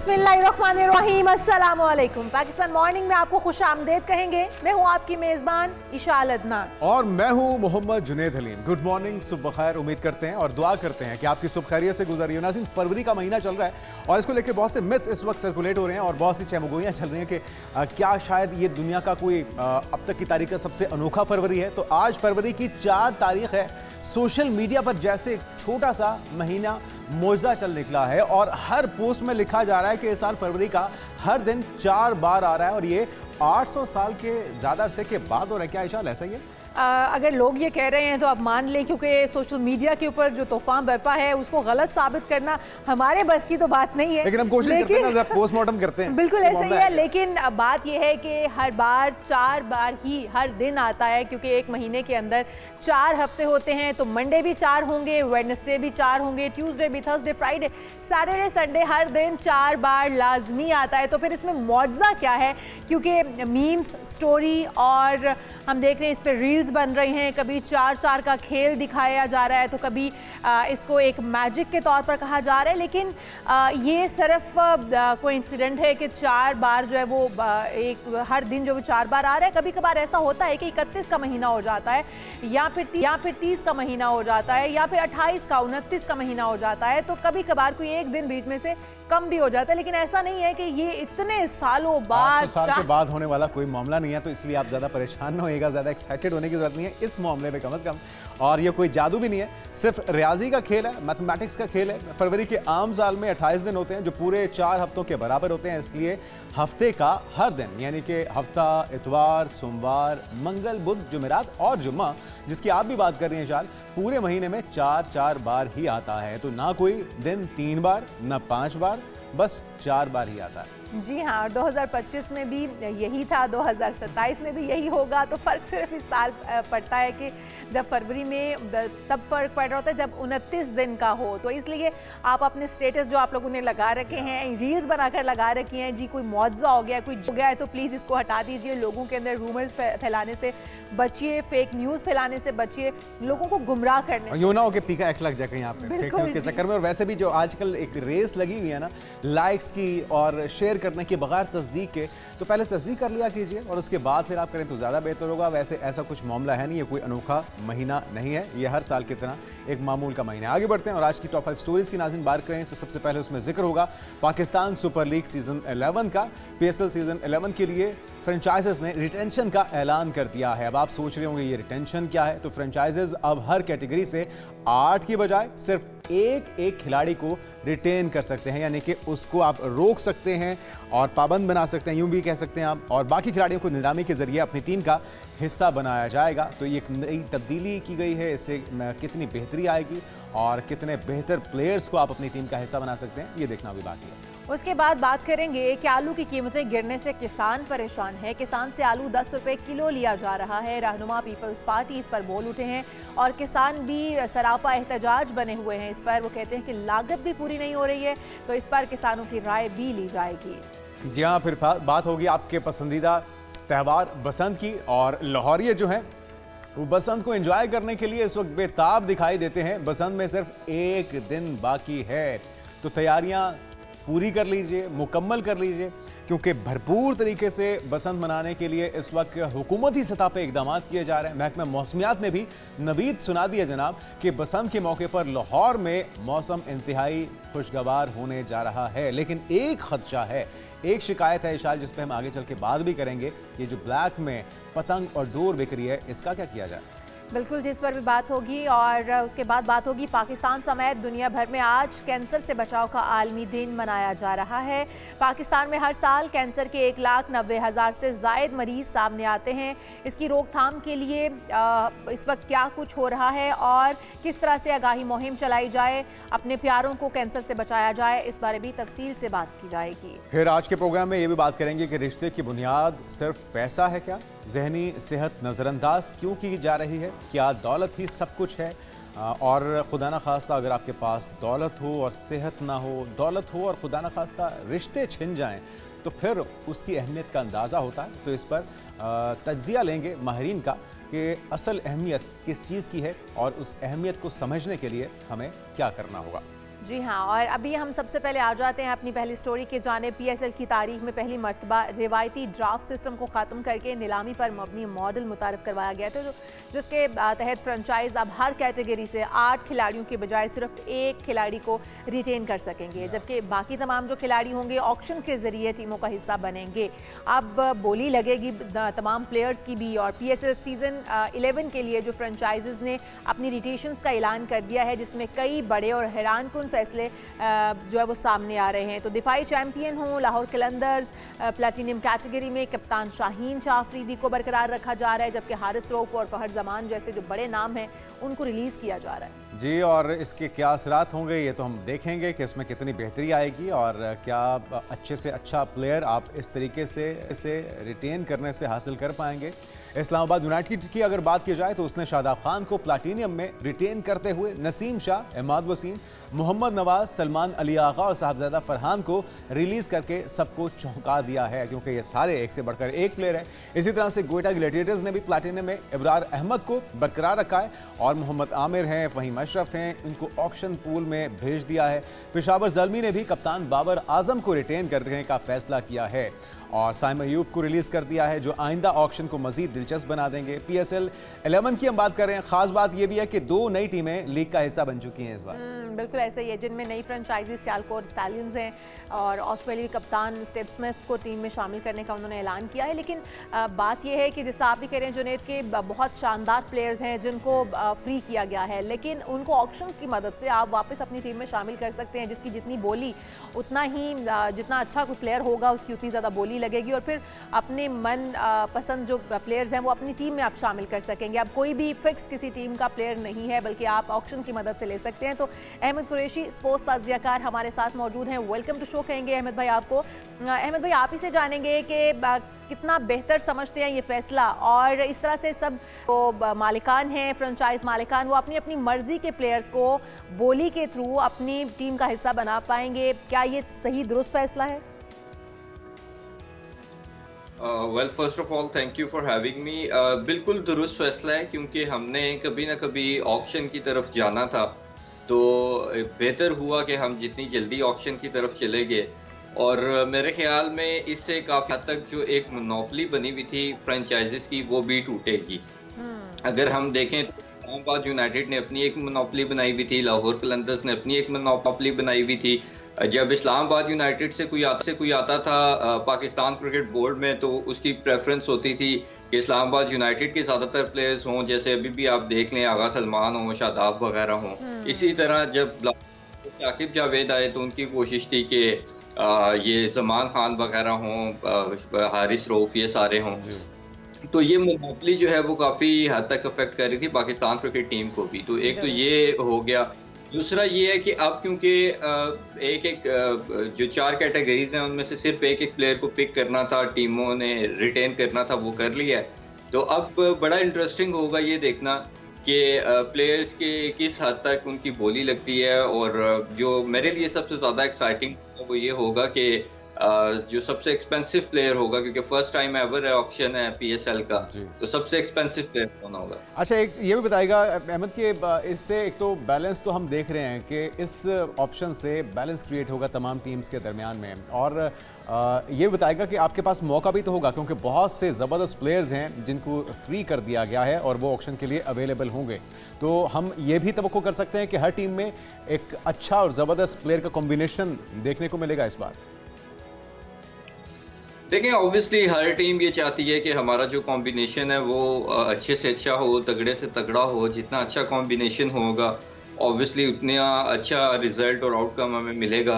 बिस्मिल्लाहिर्रहमानिर्रहीम, अस्सलाम वालेकुम। पाकिस्तान मॉर्निंग में आपको खुशामदीद कहेंगे। मैं हूँ आपकी मेज़बान इशाल अदनान और मैं हूँ मोहम्मद जुनेद हलीम। गुड मॉर्निंग, सुबह खैर। उम्मीद करते हैं और दुआ करते हैं कि आपकी सुबह खैरियत से गुजरी हो। नाज़रीन, फरवरी का महीना चल रहा है और इसको लेकर बहुत से मिथ्स इस वक्त सर्कुलेट हो रहे हैं और बहुत सी चहमगोइयाँ चल रही हैं कि क्या शायद ये दुनिया का कोई अब तक की तारीख का सबसे अनोखा फरवरी है। तो आज फरवरी की 4 तारीख है। सोशल मीडिया पर जैसे छोटा सा महीना मौजा चल निकला है और हर पोस्ट में लिखा जा रहा है कि इस साल फरवरी का हर दिन 4 बार आ रहा है और ये 800 साल के ज़्यादा अरसे के बाद हो रहा है। क्या इशाल ऐसा ही है? अगर लोग ये कह रहे हैं तो अब मान लें, क्योंकि सोशल मीडिया के ऊपर जो तूफान बरपा है उसको गलत साबित करना हमारे बस की तो बात नहीं है। लेकिन हम कोशिश करते हैं ना, पोस्टमार्टम करते हैं। बिल्कुल ऐसा ही है। लेकिन बात यह है कि हर बार 4 बार ही हर दिन आता है, क्योंकि एक महीने के अंदर 4 हफ्ते होते हैं। तो मंडे भी 4 होंगे, वेडनेसडे भी 4 होंगे, ट्यूसडे भी, थर्सडे, फ्राइडे, सैटरडे, संडे, हर दिन 4 बार लाजमी आता है। तो फिर इसमें मौजज़ा क्या है? क्योंकि मीम्स, स्टोरी और हम देख रहे हैं इस पर रील्स बन रही हैं। कभी 4-4 का खेल दिखाया जा रहा है तो कभी इसको एक मैजिक के तौर पर कहा जा रहा है। लेकिन ये सिर्फ कोई इंसिडेंट है कि 4 बार जो है वो एक हर दिन जो 4 बार आ रहा है। कभी कभार ऐसा होता है कि 31 का महीना हो जाता है, या फिर 30 का महीना हो जाता है, या फिर 28 का, 29 का महीना हो जाता है। तो कभी कभार कोई एक दिन बीच में से कम भी हो जाता है। लेकिन ऐसा नहीं है कि ये इतने सालों बाद 800 साल के बाद होने वाला कोई मामला नहीं है। तो इसलिए आप ज़्यादा परेशान न होइएगा, ज़्यादा एक्साइटेड होने की जरूरत नहीं है इस मामले में, कम से कम। और ये कोई जादू भी नहीं है, सिर्फ रियाजी का खेल है, मैथमेटिक्स का खेल है। फरवरी के आम साल में 28 दिन होते हैं जो पूरे 4 हफ्तों के बराबर होते हैं। इसलिए हफ्ते का हर दिन, यानी कि हफ्ता, इतवार, सोमवार, मंगल, बुध, जुमेरात और जुम्मा, जिसकी आप भी बात कर रही हैं शाल, पूरे महीने में 4-4 बार ही आता है। तो ना कोई दिन 3 बार, ना 5 बार, बस 4 बार ही आता है। जी हाँ, और 2025 में भी यही था, 2027 में भी यही होगा। तो फ़र्क सिर्फ इस साल पड़ता है कि जब फरवरी में तब फ़र्क पड़ रहा होता है जब 29 दिन का हो। तो इसलिए आप अपने स्टेटस जो आप लोगों ने लगा रखे हैं, रील्स बनाकर लगा रखी हैं, जी कोई मुआवजा हो गया, कोई हो गया है, तो प्लीज़ इसको हटा दीजिए। लोगों के अंदर रूमर्स फैलाने से बचिए, फेक न्यूज़ फैलाने से बचिए, लोगों को गुमराह करने। यूँ ना हो कि पीका एक्ट लग जाए कहीं यहाँ पे फेक न्यूज़ के चक्कर में। और वैसे भी जो आजकल एक रेस लगी हुई है ना, लाइक्स की और शेयर करने के बगैर तस्दीक के, तो पहले तस्दीक कर लिया कीजिए और उसके बाद फिर आप करें तो ज़्यादा बेहतर होगा। वैसे ऐसा कुछ मामला है नहीं, ये कोई अनोखा महीना नहीं है, ये हर साल की तरह एक मामूल का महीना है। आगे बढ़ते हैं और आज की टॉप 5 स्टोरीज़ की नाज़रीन बात करें तो सबसे पहले उसमें जिक्र होगा पाकिस्तान सुपर लीग सीज़न 11 का। PSL सीज़न 11 के लिए फ्रेंचाइजेस ने रिटेंशन का ऐलान कर दिया है। अब आप सोच रहे होंगे ये रिटेंशन क्या है? तो फ्रेंचाइजेस अब हर कैटेगरी से 8 की बजाय सिर्फ एक खिलाड़ी को रिटेन कर सकते हैं, यानी कि उसको आप रोक सकते हैं और पाबंद बना सकते हैं, यूं भी कह सकते हैं आप। और बाकी खिलाड़ियों को नीलामी के जरिए अपनी टीम का हिस्सा बनाया जाएगा। तो ये एक नई तब्दीली की गई है, इससे कितनी बेहतरी आएगी और कितने बेहतर प्लेयर्स को आप अपनी टीम का हिस्सा बना सकते हैं, ये देखना भी बाकी है। उसके बाद बात करेंगे कि आलू की कीमतें गिरने से किसान परेशान है। किसान से आलू 10 रुपए किलो लिया जा रहा है। रहनुमा पीपल्स पार्टी इस पर बोल उठे हैं और किसान भी सरापा एहतजाज बने हुए हैं इस पर। वो कहते हैं कि लागत भी पूरी नहीं हो रही है, तो इस पर किसानों की राय भी ली जाएगी। जी हाँ, फिर बात होगी आपके पसंदीदा त्यौहार बसंत की। और लाहौरिये जो हैं वो बसंत को एंजॉय करने के लिए इस वक्त बेताब दिखाई देते हैं। बसंत में सिर्फ 1 दिन बाकी है, तो तैयारियां पूरी कर लीजिए, मुकम्मल कर लीजिए, क्योंकि भरपूर तरीके से बसंत मनाने के लिए इस वक्त हुकूमती सतह पे इकदाम किए जा रहे हैं। महकमा मौसमियात ने भी नवीद सुना दिया जनाब कि बसंत के मौके पर लाहौर में मौसम इंतहाई खुशगवार होने जा रहा है। लेकिन एक खदशा है, एक शिकायत है इशाल, जिस पर हम आगे चल के बात भी करेंगे। ये जो ब्लैक में पतंग और डोर बिक रही है, इसका क्या किया जाए? बिल्कुल, जिस पर भी बात होगी। और उसके बाद बात होगी पाकिस्तान समेत दुनिया भर में आज कैंसर से बचाव का आलमी दिन मनाया जा रहा है। पाकिस्तान में हर साल कैंसर के 1,90,000 से ज़ायद मरीज सामने आते हैं। इसकी रोकथाम के लिए इस वक्त क्या कुछ हो रहा है और किस तरह से आगाही मुहिम चलाई जाए, अपने प्यारों को कैंसर से बचाया जाए, इस बारे भी तफसील से बात की जाएगी। फिर आज के प्रोग्राम में ये भी बात करेंगे कि रिश्ते की बुनियाद सिर्फ पैसा है क्या? जहनी सेहत नज़रअंदाज क्यों की जा रही है? क्या दौलत ही सब कुछ है? और खुदा न खास्ता अगर आपके पास दौलत हो और सेहत ना हो, दौलत हो और खुदा न खास्ता रिश्ते छिन जाएं, तो फिर उसकी अहमियत का अंदाज़ा होता है। तो इस पर तज्जिया लेंगे माहिरीन का कि असल अहमियत किस चीज़ की है और उस अहमियत को समझने के लिए हमें क्या करना होगा। जी हाँ, और अभी हम सबसे पहले आ जाते हैं अपनी पहली स्टोरी के जानिब। पीएसएल की तारीख में पहली मर्तबा रिवायती ड्राफ्ट सिस्टम को ख़त्म करके नीलामी पर मबनी मॉडल मुतारफ़ करवाया गया था, जिसके तहत फ्रेंचाइज अब हर कैटेगरी से 8 खिलाड़ियों के बजाय सिर्फ एक खिलाड़ी को रिटेन कर सकेंगे, जबकि बाकी तमाम जो खिलाड़ी होंगे ऑक्शन के ज़रिए टीमों का हिस्सा बनेंगे। अब बोली लगेगी तमाम प्लेयर्स की भी। और पीएसएल सीज़न 11 के लिए जो फ्रेंचाइजेज़ ने अपनी रिटेशन का ऐलान कर दिया है, जिसमें कई बड़े और हैरानकुन फैसले जो है वो सामने आ रहे हैं। तो दिफाई चैंपियन हो लाहौर कलंदर्स, प्लैटिनम कैटेगरी में कप्तान शाहीन शाह अफरीदी को बरकरार रखा जा रहा है, जबकि हारिस रऊफ और फहर जमान जैसे जो बड़े नाम हैं उनको रिलीज़ किया जा रहा है। जी, और इसके क्या असरात होंगे ये तो हम देखेंगे कि इसमें कितनी बेहतरी आएगी और क्या अच्छे से अच्छा प्लेयर आप इस तरीके से इसे रिटेन करने से हासिल कर पाएंगे। इस्लामाबाद यूनाइटेड की अगर बात की जाए तो उसने शादाब खान को प्लाटिनियम में रिटेन करते हुए नसीम शाह, इमाद वसीम, मोहम्मद नवाज, सलमान अली आगा और साहबजादा फरहान को रिलीज करके सबको चौंका दिया है, क्योंकि ये सारे एक से बढ़कर एक प्लेयर है। इसी तरह से क्वेटा ग्लैडिएटर्स ने भी प्लाटिनियम में इब्रार अहमद को बरकरार रखा है और मोहम्मद आमिर हैं, फहीम अशरफ हैं, इनको ऑक्शन पूल में भेज दिया है। पेशावर ज़ल्मी ने भी कप्तान बाबर आजम को रिटेन करने का फैसला किया है और साइम अयूब को रिलीज कर दिया है, जो आइंदा ऑक्शन को मजीद दिलचस्प बना देंगे। पीएसएल 11 की हम बात कर रहे हैं। खास बात यह भी है कि 2 नई टीमें लीग का हिस्सा बन चुकी हैं इस बार। बिल्कुल ऐसे ही है, जिनमें नई फ्रेंचाइजी सियालकोट स्टैलियंस हैं और ऑस्ट्रेलियाई कप्तान स्टेव स्मिथ को टीम में शामिल करने का उन्होंने ऐलान किया है। लेकिन बात यह है कि जैसा आप भी कह रहे हैं जुनैद के बहुत शानदार प्लेयर्स हैं जिनको फ्री किया गया है, लेकिन उनको ऑक्शन की मदद से आप वापस अपनी टीम में शामिल कर सकते हैं, जिसकी जितनी बोली उतना ही जितना अच्छा कोई प्लेयर होगा उसकी उतनी ज़्यादा बोली लगेगी और फिर अपने मन पसंद जो प्लेयर्स हैं वो अपनी टीम में आप शामिल कर सकेंगे। अब कोई भी फिक्स किसी टीम का प्लेयर नहीं है, बल्कि आप ऑक्शन की मदद से ले सकते हैं। तो अहमद कुरैशी स्पोर्ट्स ताज़ियाकार हमारे साथ मौजूद हैं। वेलकम टू शो कहेंगे अहमद भाई आपको। अहमद भाई, आप ही से जानेंगे कि कितना बेहतर समझते हैं ये फैसला, और इस तरह से सब तो मालिकान हैं, फ्रेंचाइज मालिकान, वो अपनी अपनी मर्जी के प्लेयर्स को बोली के थ्रू अपनी टीम का हिस्सा बना पाएंगे। क्या ये सही दुरुस्त फैसला है? Well, first of all thank you for having me. बिल्कुल दुरुस्त फैसला है, क्योंकि हमने कभी ना कभी ऑक्शन की तरफ जाना था, तो बेहतर हुआ कि हम जितनी जल्दी ऑक्शन की तरफ चले गए। और मेरे ख्याल में इससे काफ़ी हद तक जो एक मोनोपोली बनी हुई थी फ्रेंचाइजेस की, वो भी टूटेगी। अगर हम देखें तो इस्लामाबाद यूनाइटेड ने अपनी एक मोनोपोली बनाई हुई थी, लाहौर कलंदर्स ने अपनी एक मोनोपोली बनाई हुई थी। जब इस्लामाबाद यूनाइटेड से कोई आता था पाकिस्तान क्रिकेट बोर्ड में, तो उसकी प्रेफरेंस होती थी कि इस्लामाबाद यूनाइटेड के ज़्यादातर प्लेयर्स हों, जैसे अभी भी आप देख लें आगा सलमान हो, शादाब वगैरह हों। इसी तरह जब शाकिब जावेद आए तो उनकी कोशिश थी कि ये जमान खान वगैरह हों, हारिस रऊफ, ये सारे हों। तो ये मोनोपोली जो है वो काफ़ी हद तक अफेक्ट कर रही थी पाकिस्तान क्रिकेट टीम को भी। तो एक तो ये हो गया। दूसरा ये है कि अब क्योंकि जो 4 कैटेगरीज हैं उनमें से सिर्फ एक प्लेयर को पिक करना था, टीमों ने रिटेन करना था, वो कर लिया है। तो अब बड़ा इंटरेस्टिंग होगा ये देखना कि प्लेयर्स के किस हद तक उनकी बोली लगती है। और जो मेरे लिए सबसे ज़्यादा एक्साइटिंग वो ये होगा कि जो सबसे एक्सपेंसिव प्लेयर होगा, क्योंकि फर्स्ट टाइम एवर ऑक्शन है पीएसएल का, तो सबसे एक्सपेंसिव प्लेयर कौन होगा। अच्छा, एक ये भी बताएगा अहमद के इससे एक तो बैलेंस तो हम देख रहे हैं कि इस ऑप्शन से बैलेंस क्रिएट होगा तमाम टीम्स के दरमियान में, और ये बताएगा कि आपके पास मौका भी तो होगा, क्योंकि बहुत से ज़बरदस्त प्लेयर्स हैं जिनको फ्री कर दिया गया है और वो ऑक्शन के लिए अवेलेबल होंगे। तो हम ये भी तवक्को कर सकते हैं कि हर टीम में एक अच्छा और ज़बरदस्त प्लेयर का कॉम्बिनेशन देखने को मिलेगा इस बार। देखिए, ऑब्वियसली हर टीम ये चाहती है कि हमारा जो कॉम्बिनेशन है वो अच्छे से अच्छा हो, तगड़े से तगड़ा हो। जितना अच्छा कॉम्बिनेशन होगा ऑब्वियसली उतना अच्छा रिजल्ट और आउटकम हमें मिलेगा।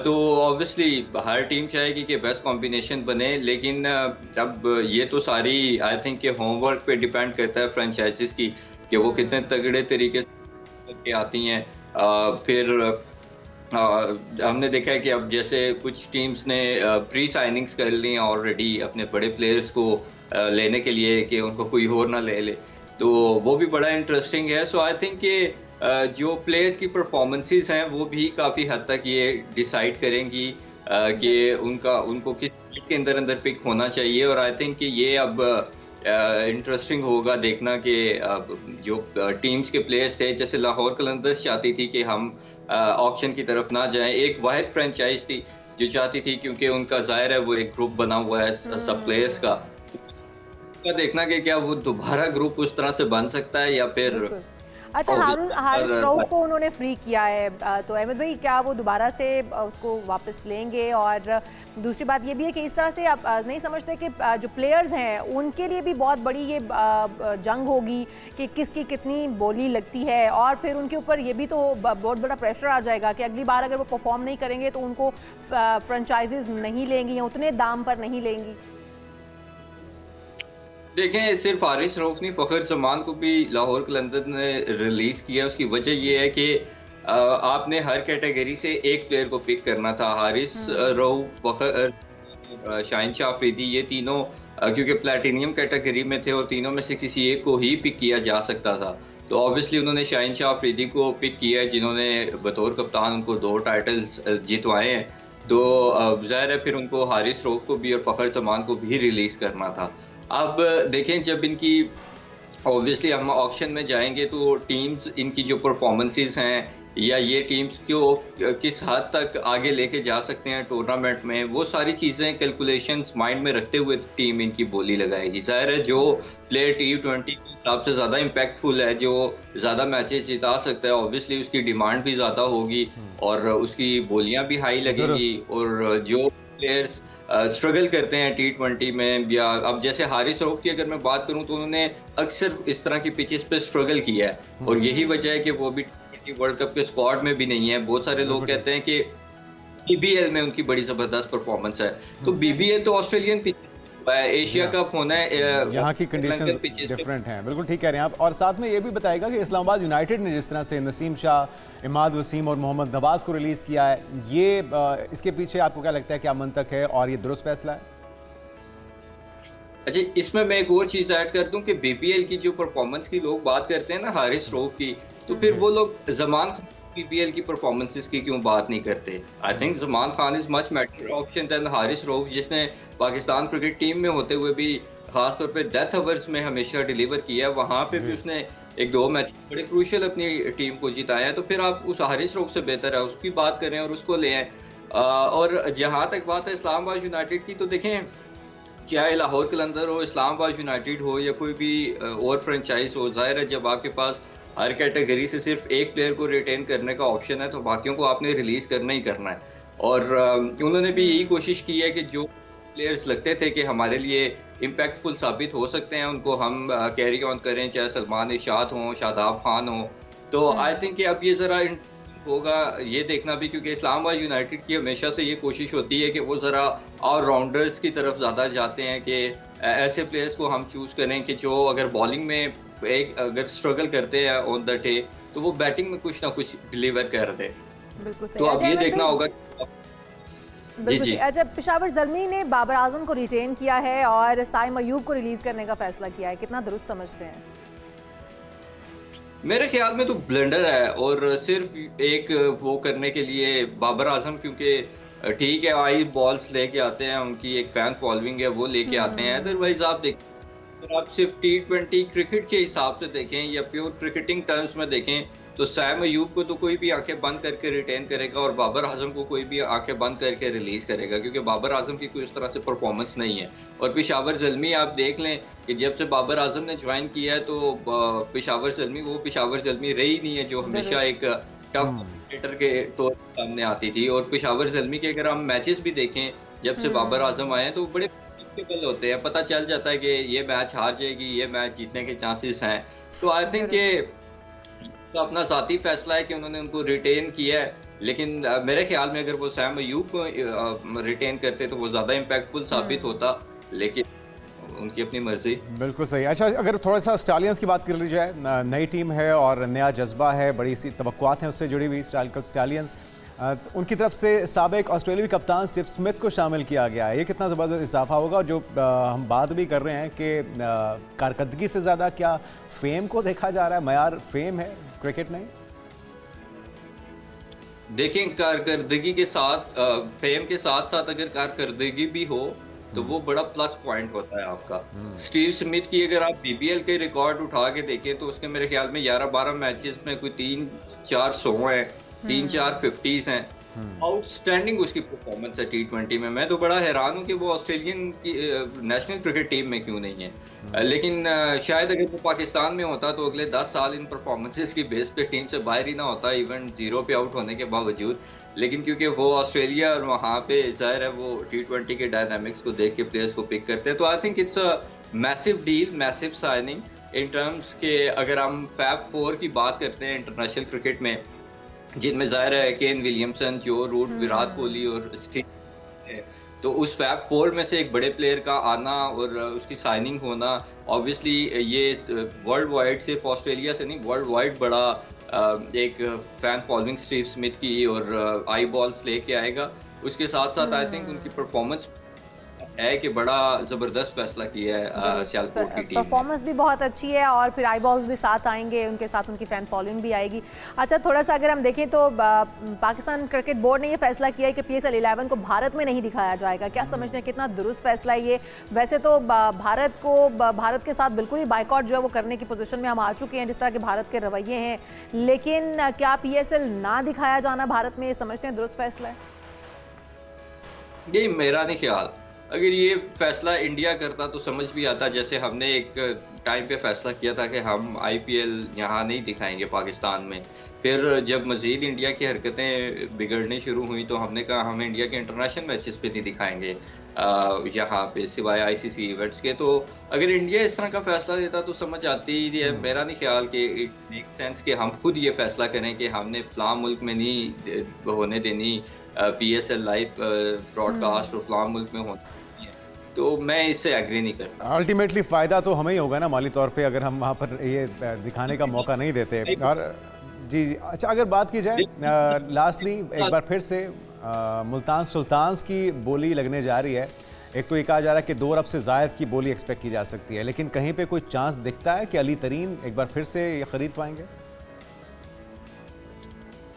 तो ऑब्वियसली हर टीम चाहेगी कि बेस्ट कॉम्बिनेशन बने, लेकिन अब ये तो सारी आई थिंक कि होमवर्क पे डिपेंड करता है फ्रेंचाइजीज की कि वो कितने तगड़े तरीके से आती हैं। फिर हमने देखा है कि अब जैसे कुछ टीम्स ने प्री साइनिंग्स कर ली हैं ऑलरेडी अपने बड़े प्लेयर्स को लेने के लिए कि उनको कोई और ना ले ले, तो वो भी बड़ा इंटरेस्टिंग है। सो आई थिंक कि जो प्लेयर्स की परफॉर्मेंसेस हैं वो भी काफ़ी हद तक ये डिसाइड करेंगी कि उनको किस के अंदर पिक होना चाहिए। और आई थिंक कि ये अब इंटरेस्टिंग होगा देखना कि जो टीम्स के प्लेयर्स थे, जैसे लाहौर कलंदर्स चाहती थी कि हम ऑक्शन की तरफ ना जाएं। एक वाहिद फ्रेंचाइज थी जो चाहती थी, क्योंकि उनका ज़ाहिर है वो एक ग्रुप बना हुआ है सब प्लेयर्स का। तो देखना कि क्या वो दोबारा ग्रुप उस तरह से बन सकता है या फिर बिल्कुल। अच्छा, हारिस रऊफ को उन्होंने फ्री किया है, तो अहमद भाई क्या वो दोबारा से उसको वापस लेंगे? और दूसरी बात ये भी है कि इस तरह से आप नहीं समझते कि जो प्लेयर्स हैं उनके लिए भी बहुत बड़ी ये जंग होगी कि किसकी कितनी बोली लगती है, और फिर उनके ऊपर ये भी तो बहुत बड़ा प्रेशर आ जाएगा कि अगली बार अगर वो परफॉर्म नहीं करेंगे तो उनको फ्रेंचाइजीज नहीं लेंगी या उतने दाम पर नहीं लेंगी? देखें, सिर्फ हारिस रऊफ नहीं, फ़खर जमान को भी लाहौर कलंदर ने रिलीज़ किया। उसकी वजह ये है कि आपने हर कैटेगरी से एक प्लेयर को पिक करना था। हारिस रऊफ, फ़खर, शाहिन शाह अफरीदी, ये तीनों क्योंकि प्लैटिनियम कैटेगरी में थे और तीनों में से किसी एक को ही पिक किया जा सकता था। तो ऑब्वियसली उन्होंने शाहिन शाह अफरीदी को पिक किया है, जिन्होंने बतौर कप्तान उनको 2 टाइटल्स जितवाए हैं। तो ज़ाहिर है फिर उनको हारिस रऊफ को भी और फ़खर जमान को भी रिलीज़ करना था। अब देखें, जब इनकी ऑब्वियसली हम ऑक्शन में जाएंगे तो टीम्स इनकी जो परफॉर्मेंसेस हैं या ये टीम्स को किस हद तक आगे लेके जा सकते हैं टूर्नामेंट में, वो सारी चीज़ें कैलकुलेशंस माइंड में रखते हुए टीम इनकी बोली लगाएगी। ज़ाहिर है जो प्लेयर T20 के हिसाब से ज़्यादा इम्पैक्टफुल है, जो ज़्यादा मैचेस जिता सकता है, ऑब्वियसली उसकी डिमांड भी ज़्यादा होगी और उसकी बोलियाँ भी हाई लगेंगी। और जो प्लेयर्स स्ट्रगल करते हैं T20 में, या अब जैसे हारिस रऊफ की अगर मैं बात करूं तो उन्होंने अक्सर इस तरह की पिचेस पे स्ट्रगल किया है और यही वजह है कि वो भी T20 वर्ल्ड कप के स्क्वाड में भी नहीं है। बहुत सारे लोग कहते हैं कि BBL में उनकी बड़ी जबरदस्त परफॉर्मेंस है, तो BBL तो ऑस्ट्रेलियन पिच है, एशिया कप होना है, यहाँ की कंडीशंस डिफरेंट हैं। बिल्कुल ठीक कह रहे हैं आप। और साथ में ये भी बताएगा कि इस्लामाबाद यूनाइटेड ने जिस तरह से नसीम शाह, इमाद वसीम और मोहम्मद नवाज को रिलीज़ किया है, ये इसके पीछे आपको क्या लगता है, क्या मंतक है और ये दुरुस्त फैसला है? अच्छा, इसमें मैं एक और चीज़ ऐड कर दूं कि BBL की जो परफॉर्मेंस की लोग बात करते हैं ना हारिस रऊफ की, तो फिर वो लोग जमान खान BBL की परफॉर्मेंसेस की क्यों बात नहीं करते? I think Zaman Khan is much better option than Haris Rauf, जिसने पाकिस्तान क्रिकेट टीम में होते हुए भी खासतौर पे डेथ ओवर्स में हमेशा डिलीवर किया है। वहाँ पे भी उसने 1-2 मैच बड़े क्रूशियल अपनी टीम को जिताया है। तो फिर आप उस हारिस रऊफ से बेहतर है उसकी बात करें और उसको ले आए। और जहाँ तक बात है इस्लामाबाद यूनाइटेड की, तो देखें, चाहे लाहौर कलंदर हो, इस्लामाबाद यूनाइटेड हो या कोई भी और फ्रेंचाइज हो, जाहिर है जब आपके पास हर कैटेगरी से सिर्फ एक प्लेयर को रिटेन करने का ऑप्शन है तो बाकियों को आपने रिलीज करना ही करना है। और उन्होंने भी यही कोशिश की है कि जो प्लेयर्स लगते थे कि हमारे लिए इम्पैक्टफुल साबित हो सकते हैं उनको हम कैरी ऑन करें, चाहे सलमान इरशाद हो, शादाब खान हो। तो आई थिंक कि अब ये ज़रा होगा ये देखना भी, क्योंकि इस्लामाबाद यूनाइटेड की हमेशा से ये कोशिश होती है कि वो ज़रा ऑलराउंडर्स की तरफ ज़्यादा जाते हैं कि ऐसे प्लेयर्स को हम चूज़ करें कि जो अगर बॉलिंग में एक अगर स्ट्रगल करते हैं ऑन द डे तो वो बैटिंग में कुछ ना कुछ डिलीवर कर दे। बिल्कुल सही। तो अब ये देखना होगा। जी जी। अच्छा, पेशावर ज़ल्मी ने बाबर आजम को रिटेन किया है और साइम अयूब को रिलीज करने का फैसला किया है, कितना दुरुस्त समझते हैं? मेरे ख्याल में तो ब्लंडर है, और सिर्फ एक वो करने के लिए बाबर आजम, क्योंकि ठीक है आई बॉल्स लेके आते हैं, उनकी एक फैन फॉलोइंग है, वो लेके आते हैं। अदरवाइज आप देखें, अगर आप सिर्फ T20 क्रिकेट के हिसाब से देखें या प्योर क्रिकेटिंग टर्म्स में देखें तो सैम अयूब को तो कोई भी आंखें बंद करके रिटेन करेगा और बाबर आजम को कोई भी आंखें बंद करके रिलीज करेगा, क्योंकि बाबर आजम की कोई उस तरह से परफॉर्मेंस नहीं है। और पेशावर ज़ल्मी आप देख लें कि जब से बाबर आजम ने ज्वाइन किया है तो पेशावर ज़ल्मी वो पेशावर ज़ल्मी रही नहीं है जो हमेशा एक टफ क्रिकेटर के तौर पर सामने आती थी। और पेशावर ज़ल्मी के अगर हम मैचेस भी देखें जब से बाबर आजम आए हैं तो बड़े होते हैं, पता चल जाता है कि ये मैच हार जाएगी, ये मैच जीतने के चांसेस हैं। तो आई थिंक कि तो अपना ज़ाती फैसला है कि उन्होंने उनको रिटेन किया है, लेकिन मेरे ख्याल में अगर वो सैम अयूब को रिटेन करते तो वो ज़्यादा इम्पैक्टफुल साबित होता, लेकिन उनकी अपनी मर्जी। बिल्कुल सही। अच्छा, अगर थोड़ा सा स्टालियंस की बात कर ली जाए, नई टीम है और नया जज्बा है, बड़ी सी तवक्कुआत हैं उससे जुड़ी हुई स्टालियंस, उनकी तरफ से साबिक ऑस्ट्रेलियावी कप्तान स्टीव स्मिथ को शामिल किया गया है, ये कितना ज़बरदस्त इजाफा होगा? जो हम बात भी कर रहे हैं कि कारकर्दगी से ज़्यादा क्या फेम को देखा जा रहा है, मयार फेम है, क्रिकेट नहीं? देखें, कारकर्दगी के साथ फेम के साथ साथ अगर कारकर्दगी भी हो तो वो बड़ा प्लस पॉइंट होता है आपका। स्टीव स्मिथ की अगर आप बीबीएल के रिकॉर्ड उठा के देखें तो उसके मेरे ख्याल में 11-12 मैचेस में कोई 3-4 100 है, 3-4 50s हैं। आउटस्टैंडिंग उसकी परफॉर्मेंस है T20 में। मैं तो बड़ा हैरान हूँ कि वो ऑस्ट्रेलियन की नेशनल क्रिकेट टीम में क्यों नहीं है। लेकिन शायद अगर वो पाकिस्तान में होता तो अगले 10 साल इन परफॉर्मेंसेस की बेस पे टीम से बाहर ही ना होता, इवन 0 पे आउट होने के बावजूद। लेकिन क्योंकि वो ऑस्ट्रेलिया और वहाँ पे जाहिर है वो T20 के डायनामिक्स को देख के प्लेयर्स को पिक करते हैं। तो I think it's a massive deal, massive signing in terms के। अगर हम फैब 4 की बात करते हैं इंटरनेशनल क्रिकेट में, जिनमें जाहिर है केन विलियमसन, जो रूट, विराट कोहली और स्टीव है, तो उस फैब 4 में से एक बड़े प्लेयर का आना और उसकी साइनिंग होना ऑब्वियसली ये वर्ल्ड वाइड, सिर्फ ऑस्ट्रेलिया से नहीं वर्ल्ड वाइड बड़ा एक फैन फॉलोइंग स्टीव स्मिथ की और आई बॉल्स लेके आएगा। उसके साथ साथ आई थिंक उनकी परफॉर्मेंस है कि बड़ा जबरदस्त फैसला किया है सियालकोट की टीम। परफॉर्मेंस भी बहुत अच्छी है और फिर आई बॉल्स भी साथ आएंगे, उनके साथ उनकी फैन फॉलोइंग भी आएगी। अच्छा, थोड़ा सा अगर हम देखें तो पाकिस्तान क्रिकेट बोर्ड ने ये फैसला किया है कि PSL 11 को भारत में नहीं दिखाया जाएगा। क्या समझते हैं कितना दुरुस्त फैसला है ये? वैसे तो भारत के साथ बिल्कुल ही बाइकआउट जो है वो करने की पोजीशन में हम आ चुके हैं, जिस तरह के भारत के रवैये हैं, लेकिन क्या PSL ना दिखाया जाना भारत में, ये समझते हैं दुरुस्त फैसला है? ये मेरा नहीं ख्याल। अगर ये फैसला इंडिया करता तो समझ भी आता, जैसे हमने एक टाइम पे फैसला किया था कि हम IPL यहाँ नहीं दिखाएंगे पाकिस्तान में। फिर जब मज़ीद इंडिया की हरकतें बिगड़नी शुरू हुई तो हमने कहा हम इंडिया के इंटरनेशनल मैचेस पे नहीं दिखाएंगे यहाँ पे सिवाय ICC इवेंट्स के। तो अगर इंडिया इस तरह का फैसला देता तो समझ आती ही है। मेरा नहीं ख्याल कि मेक सेंस कि हम खुद ये फैसला करें कि हमने फलां मुल्क में नहीं होने देनी PSL लाइव ब्रॉडकास्ट और फलां मुल्क में होने। तो मैं इससे एग्री नहीं करता। अल्टीमेटली फ़ायदा तो हमें ही होगा ना माली तौर पे, अगर हम वहाँ पर ये दिखाने का मौका नहीं देते। और जी जी, अच्छा अगर बात की जाए लास्टली एक बार फिर से मुल्तान सुल्तान्स की बोली लगने जा रही है। एक तो ये कहा जा रहा है कि 2 अरब से ज़ायद की बोली एक्सपेक्ट की जा सकती है, लेकिन कहीं पे कोई चांस दिखता है कि अली तरीन एक बार फिर से ये ख़रीद पाएंगे?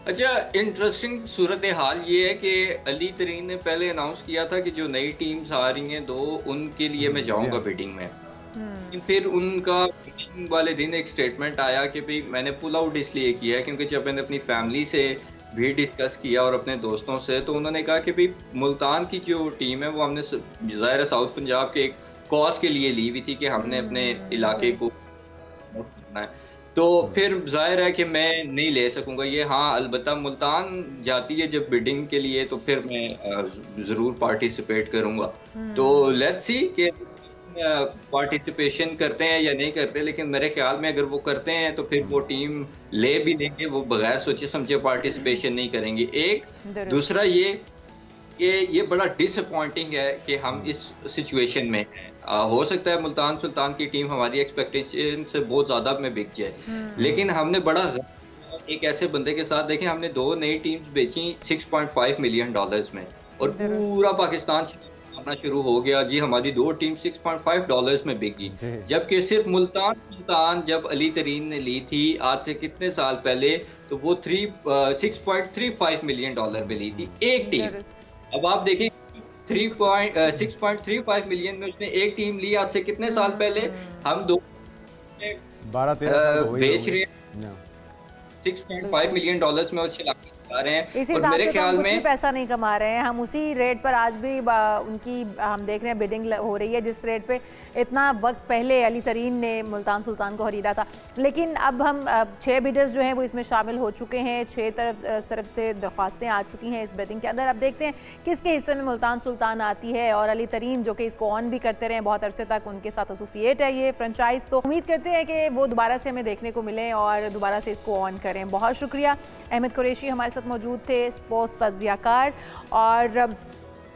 अच्छा, इंटरेस्टिंग सूरत हाल ये है कि अली तरीन ने पहले अनाउंस किया था कि जो नई टीम्स आ रही हैं 2 उनके लिए मैं जाऊंगा बिडिंग में। फिर उनका बिडिंग वाले दिन एक स्टेटमेंट आया कि भाई मैंने पुल आउट इसलिए किया है क्योंकि जब मैंने अपनी फैमिली से भी डिस्कस किया और अपने दोस्तों से, तो उन्होंने कहा कि भाई मुल्तान की जो टीम है वो हमने ज़ाहिर साउथ पंजाब के एक कॉज के लिए ली हुई थी कि हमने अपने इलाके को करना है। तो फिर जाहिर है कि मैं नहीं ले सकूंगा ये। हाँ, अलबत्ता मुल्तान जाती है जब बिडिंग के लिए तो फिर मैं ज़रूर पार्टिसिपेट करूंगा। तो लेट्स सी कि पार्टिसिपेशन करते हैं या नहीं करते, लेकिन मेरे ख्याल में अगर वो करते हैं तो फिर वो टीम ले भी लेंगे, वो बगैर सोचे समझे पार्टिसिपेशन नहीं करेंगे। एक दूसरा ये बड़ा डिसअपॉइंटिंग है कि हम इस सिचुएशन में हैं। हो सकता है मुल्तान सुल्तान की टीम हमारी एक्सपेक्टेशन से बहुत ज़्यादा में बिक जाए, लेकिन हमने बड़ा एक ऐसे बंदे के साथ देखें, हमने 2 नई टीम्स बेची $6.5 मिलियन में और पूरा पाकिस्तान आना शुरू हो गया जी। हमारी 2 टीम $6.5 में बिकी, जबकि सिर्फ मुल्तान जब अली तरीन ने ली थी आज से कितने साल पहले, तो वो $6.35 मिलियन में ली थी एक टीम। अब आप देखें 6.35 मिलियन में उसने एक टीम ली आज से कितने साल पहले। हम 12-13 साल बेच रहे हैं $6.5 मिलियन में और चला रहे हैं। इस हिसाब से तो हम कुछ भी पैसा नहीं कमा रहे हैं। हम उसी रेट पर आज भी उनकी हम देख रहे हैं बिडिंग हो रही है जिस रेट पे इतना वक्त पहले अली तरीन ने मुल्तान सुल्तान को खरीदा था। लेकिन अब हम 6 बिडर्स जो हैं वो इसमें शामिल हो चुके हैं। 6 तरफ से दरख्वास्तें आ चुकी हैं इस बिडिंग के अंदर। अब देखते हैं किसके हिस्से में मुल्तान सुल्तान आती है। और अली तरीन जो कि इसको ऑन भी करते रहे बहुत अरसे तक, उनके साथ एसोसिएट है ये फ्रेंचाइज, तो उम्मीद करते हैं कि वो दोबारा से हमें देखने को मिले और दोबारा से इसको ऑन करें। बहुत शुक्रिया। अहमद कुरैशी हमारे साथ मौजूद थे, स्पोर्ट्स तज्जियाकार। और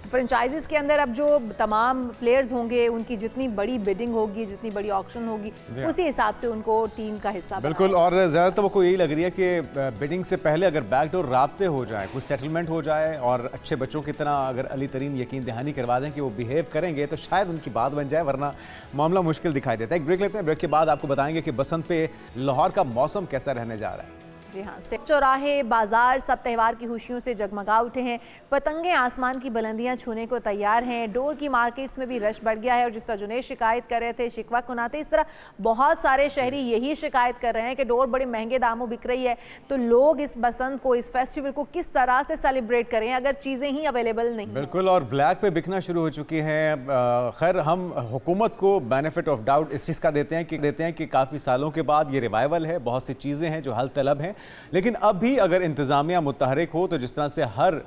फ्रेंचाइजीज के अंदर अब जो तमाम प्लेयर्स होंगे उनकी जितनी बड़ी बिडिंग होगी, जितनी बड़ी ऑक्शन होगी, उसी हिसाब से उनको टीम का हिस्सा बिल्कुल। और ज़्यादातर वो यही लग रही है कि बिडिंग से पहले अगर बैकडोर राब्ते हो जाए, कुछ सेटलमेंट हो जाए और अच्छे बच्चों की तरह अगर अली तरीन यकीन दहानी करवा दें कि वो बिहेव करेंगे तो शायद उनकी बात बन जाए, वरना मामला मुश्किल दिखाई देता है। एक ब्रेक लेते हैं, ब्रेक के बाद आपको बताएंगे कि बसंत पे लाहौर का मौसम कैसा रहने जा रहा है। जी हाँ, चौराहे बाजार सब त्योहार की खुशियों से जगमगा उठे हैं। पतंगे आसमान की बुलंदियां छूने को तैयार हैं। डोर की मार्केट्स में भी रश बढ़ गया है और जिस तरह जुनेद शिकायत कर रहे थे, शिकवा कुनाते, इस तरह बहुत सारे शहरी यही शिकायत कर रहे हैं कि डोर बड़े महंगे दामों बिक रही है। तो लोग इस बसंत को, इस फेस्टिवल को किस तरह से सेलिब्रेट करें अगर चीज़ें ही अवेलेबल नहीं? बिल्कुल, और ब्लैक पे बिकना शुरू हो चुकी है। खैर, हम हुकूमत को बेनिफिट ऑफ डाउट इस चीज़ का देते हैं कि काफ़ी सालों के बाद ये रिवाइवल है, बहुत सी चीज़ें हैं जो हल तलब हैं। लेकिन अब भी अगर इंतज़ामिया मुतहरिक हो, तो जिस तरह से हर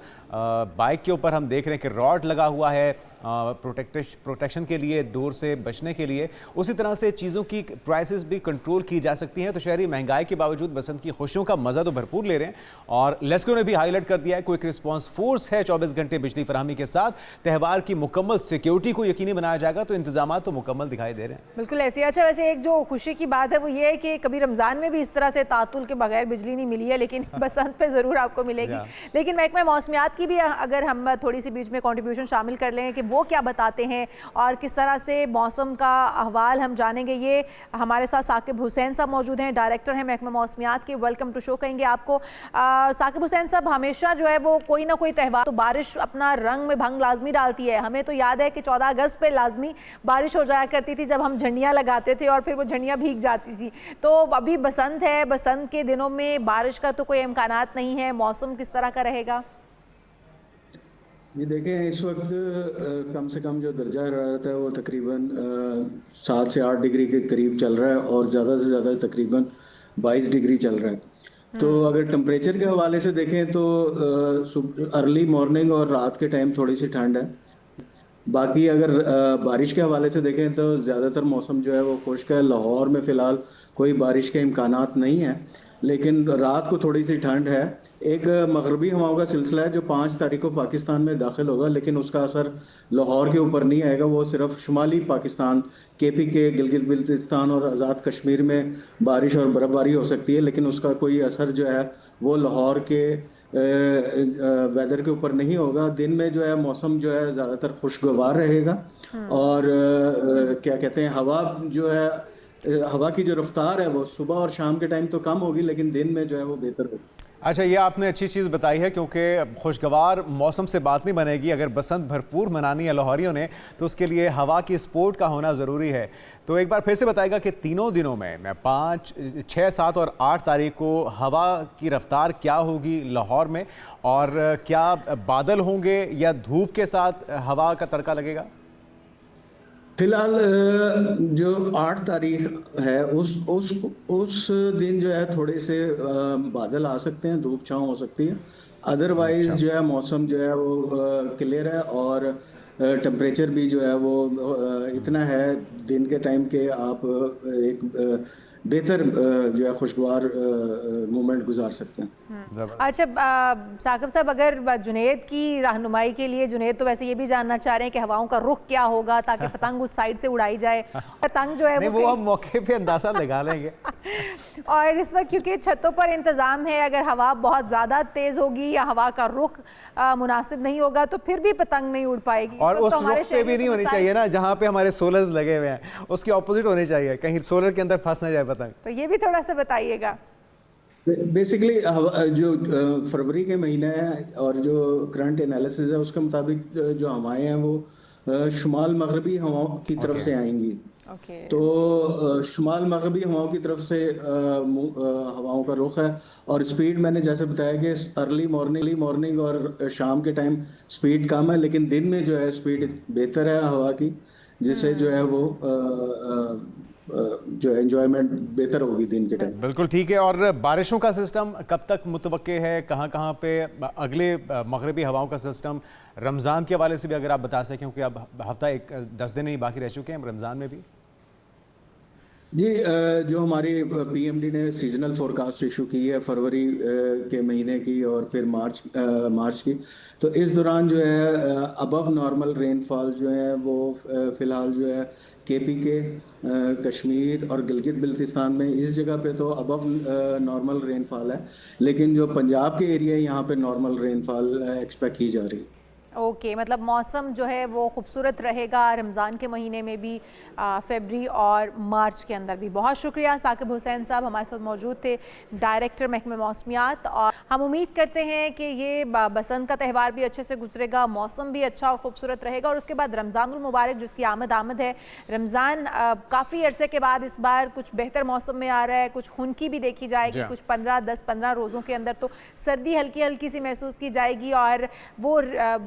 बाइक के ऊपर हम देख रहे हैं कि रॉड लगा हुआ है प्रोटेक्शन के लिए, डोर से बचने के लिए, उसी तरह से चीज़ों की प्राइसेस भी कंट्रोल की जा सकती हैं। तो शहरी महंगाई के बावजूद बसंत की खुशियों का मज़ा तो भरपूर ले रहे हैं। और लेस्को ने भी हाईलाइट कर दिया है, क्विक रिस्पांस फोर्स है 24 घंटे बिजली फराहमी के साथ। त्यौहार की मुकम्मल सिक्योरिटी को यकीनी बनाया जाएगा, तो इंतजाम तो मुकम्मल दिखाई दे रहे हैं। बिल्कुल ऐसे। अच्छा, वैसे एक जो खुशी की बात है वो ये है कि कभी रमज़ान में भी इस तरह से तातुल के बगैर बिजली नहीं मिली है, लेकिन बसंत पे ज़रूर आपको मिलेगी। लेकिन महकमा मौसमियात की भी अगर हम थोड़ी सी बीच में कॉन्ट्रीब्यूशन शामिल कर लें कि वो क्या बताते हैं और किस तरह से मौसम का अहवाल हम जानेंगे। ये हमारे साथ साकिब हुसैन साहब मौजूद हैं, डायरेक्टर हैं महकमा मौसमियात के। वेलकम टू शो कहेंगे आपको। साकिब हुसैन साहब, हमेशा जो है वो कोई ना कोई त्यौहार तो बारिश अपना रंग में भंग लाजमी डालती है। हमें तो याद है कि 14 अगस्त पे लाजमी बारिश हो जाया करती थी जब हम झंडियाँ लगाते थे और फिर वो झंडियाँ भीग जाती थी। तो अभी बसंत है, बसंत के दिनों में बारिश का तो कोई इम्कानात नहीं है। मौसम किस तरह का रहेगा? ये देखें, इस वक्त कम से कम जो दर्जा हरारत है वो तकरीबन 7 से 8 डिग्री के करीब चल रहा है और ज़्यादा से ज़्यादा तकरीबन 22 डिग्री चल रहा है। तो अगर टेम्परेचर के हवाले से देखें तो अर्ली मॉर्निंग और रात के टाइम थोड़ी सी ठंड है। बाकी अगर बारिश के हवाले से देखें तो ज़्यादातर मौसम जो है वो खुश्क है। लाहौर में फ़िलहाल कोई बारिश के इम्कानात नहीं है, लेकिन रात को थोड़ी सी ठंड है। एक मगरबी हवाओं का सिलसिला है जो 5 तारीख को पाकिस्तान में दाखिल होगा, लेकिन उसका असर लाहौर के ऊपर नहीं आएगा। वो सिर्फ शुमाली पाकिस्तान, KP के गिलगित बिल्तिस्तान और आज़ाद कश्मीर में बारिश और बर्फ़बारी हो सकती है, लेकिन उसका कोई असर जो है वो लाहौर के वेदर के ऊपर नहीं होगा। दिन में जो है मौसम जो है ज़्यादातर खुशगवार रहेगा और क्या कहते हैं, हवा जो है, हवा की जो रफ्तार है वो सुबह और शाम के टाइम तो कम होगी, लेकिन दिन में जो है वो बेहतर होगी। अच्छा, ये आपने अच्छी चीज़ बताई है, क्योंकि खुशगवार मौसम से बात नहीं बनेगी। अगर बसंत भरपूर मनानी है लाहौरियों ने, तो उसके लिए हवा की स्पोर्ट का होना ज़रूरी है। तो एक बार फिर से बताएगा कि तीनों दिनों में 5, 6, 7 और 8 तारीख को हवा की रफ्तार क्या होगी लाहौर में, और क्या बादल होंगे या धूप के साथ हवा का तड़का लगेगा? फिलहाल जो 8 तारीख है उस दिन जो है थोड़े से बादल आ सकते हैं, धूप छांव हो सकती है। अदरवाइज जो है मौसम जो है वो क्लियर है और टेम्परेचर भी जो है वो इतना है दिन के टाइम के आप एक बेहतर जो है खुशगवार मोमेंट गुजार सकते हैं। अच्छा साकिब साहब, अगर जुनेद की रहनुमाई के लिए, जुनेद तो वैसे ये भी जानना चाह रहे हैं कि हवाओं का रुख क्या होगा ताकि पतंग उस साइड से उड़ाई जाए। पतंग जो है वो हम मौके पे अंदाजा लगा लेंगे। और इस वक्त क्योंकि छतों पर इंतजाम है, अगर हवा बहुत ज़्यादा तेज़ होगी या हवा का रुख मुनासिब नहीं होगा तो फिर भी पतंग नहीं उड़ पाएगी। और उस रुख पे भी नहीं होनी चाहिए ना जहाँ पे हमारे सोलर्स लगे हुए हैं, उसके ऑपोजिट होनी चाहिए, कहीं सोलर के अंदर फंस ना जाए पतंग। तो ये भी थोड़ा सा बताइएगा। बेसिकली जो फरवरी के महीना है और जो करंट एनालिसिस है उसके मुताबिक जो हवाएं हैं वो शुमाल मगरबी हवाओं की तरफ से आएंगी। तो शुमाल मगरबी हवाओं की तरफ से हवाओं का रुख है और स्पीड मैंने जैसे बताया कि अर्ली मॉर्निंग और शाम के टाइम स्पीड कम है, लेकिन दिन में जो है स्पीड बेहतर है हवा की, जिससे जो है वो जो एंजॉयमेंट बेहतर होगी दिन के टाइम। बिल्कुल ठीक है। और बारिशों का सिस्टम कब तक मुतवक्के है, कहाँ पे अगले मगरबी हवाओं का सिस्टम, रमज़ान के हवाले से भी अगर आप बता सकें, क्योंकि अब हफ्ता 10 दिन ही बाकी रह चुके हैं रमज़ान में भी। जी, जो हमारी PMD ने सीजनल फोरकास्ट इशू की है फरवरी के महीने की और फिर मार्च की, तो इस दौरान जो है अबव नॉर्मल रेनफॉल जो है वो फ़िलहाल जो है KP के कश्मीर और गिलगित बिल्तिस्तान में इस जगह पे तो अबव नॉर्मल रेनफॉल है, लेकिन जो पंजाब के एरिया यहाँ पे नॉर्मल रेनफॉल एक्सपेक्ट की जा रही है। ओके, मतलब मौसम जो है वो खूबसूरत रहेगा रमज़ान के महीने में भी, फरवरी और मार्च के अंदर भी। बहुत शुक्रिया साकिब हुसैन साहब हमारे साथ मौजूद थे, डायरेक्टर महकमे मौसमियात। और हम उम्मीद करते हैं कि ये बसंत का त्यौहार भी अच्छे से गुजरेगा, मौसम भी अच्छा और खूबसूरत रहेगा, और उसके बाद रमज़ानुल मुबारक जिसकी आमद है। रमज़ान काफ़ी अरसे के बाद इस बार कुछ बेहतर मौसम में आ रहा है, कुछ खुनकी भी देखी जाएगी, कुछ 10-15 रोज़ों के अंदर तो सर्दी हल्की हल्की सी महसूस की जाएगी, और वो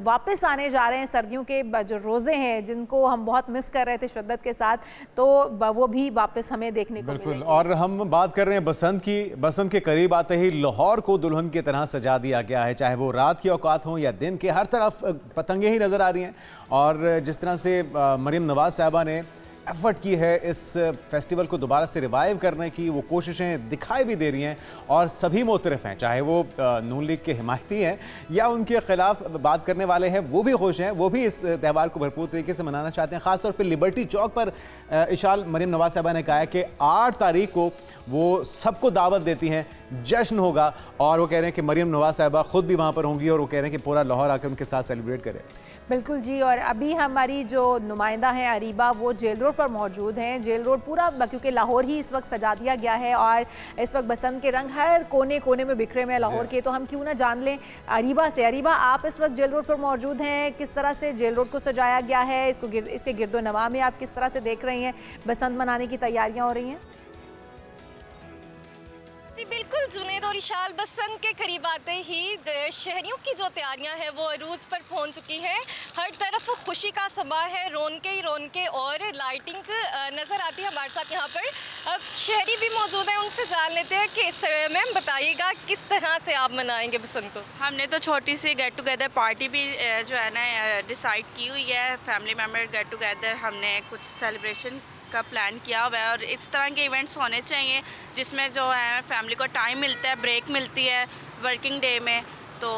वापस आने जा रहे हैं सर्दियों के जो रोज़े हैं जिनको हम बहुत मिस कर रहे थे शिद्दत के साथ, तो वो भी वापस हमें देखने को बिल्कुल। मिलेंगे। और हम बात कर रहे हैं बसंत की। बसंत के करीब आते ही लाहौर को दुल्हन की तरह सजा दिया गया है, चाहे वो रात की औकात हो या दिन के, हर तरफ पतंगे ही नज़र आ रही हैं। और जिस तरह से मरियम नवाज साहबा ने एफर्ट की है इस फेस्टिवल को दोबारा से रिवाइव करने की, वो कोशिशें दिखाई भी दे रही हैं, और सभी मोतरफ हैं, चाहे वो नून लीग के हिमायती हैं या उनके खिलाफ बात करने वाले हैं, वो भी खुश हैं, वो भी इस त्यौहार को भरपूर तरीके से मनाना चाहते हैं। ख़ासतौर पर लिबर्टी चौक पर इशाल मरियम नवाज साहबा ने कहा है कि 8 तारीख को वो सबको दावत देती हैं, जश्न होगा, और वो कह रहे हैं कि मरियम नवाज साहबा खुद भी वहाँ पर होंगी, और वो कह रहे हैं कि पूरा लाहौर आकर उनके साथ सेलिब्रेट करे। बिल्कुल जी। और अभी हमारी जो नुमाइंदा हैं अरीबा, वो जेल रोड पर मौजूद हैं। जेल रोड पूरा, क्योंकि लाहौर ही इस वक्त सजा दिया गया है और इस वक्त बसंत के रंग हर कोने कोने में बिखरे हुए हैं लाहौर के, तो हम क्यों ना जान लें अरीबा से। अरीबा, आप इस वक्त जेल रोड पर मौजूद हैं, किस तरह से जेल रोड को सजाया गया है, इसके गिरदो नवा में आप किस तरह से देख रही हैं बसंत मनाने की तैयारियाँ हो रही हैं? जी बिल्कुल जुनैद और इशाल, बसंत के करीब आते ही शहरियों की जो तैयारियां हैं वो अरूज पर पहुंच चुकी हैं। हर तरफ खुशी का समा है, रौनकें ही रौनकें और लाइटिंग नज़र आती है हमारे साथ। यहाँ पर शहरी भी मौजूद हैं, उनसे जान लेते हैं कि मैम बताइएगा किस तरह से आप मनाएंगे बसंत को। हमने तो छोटी सी गेट टुगेदर पार्टी भी जो है ना डिसाइड की हुई है, फैमिली मेम्बर गेट टुगेदर हमने कुछ सेलिब्रेशन का प्लान किया हुआ है, और इस तरह के इवेंट्स होने चाहिए जिसमें जो है फैमिली को टाइम मिलता है, ब्रेक मिलती है वर्किंग डे में, तो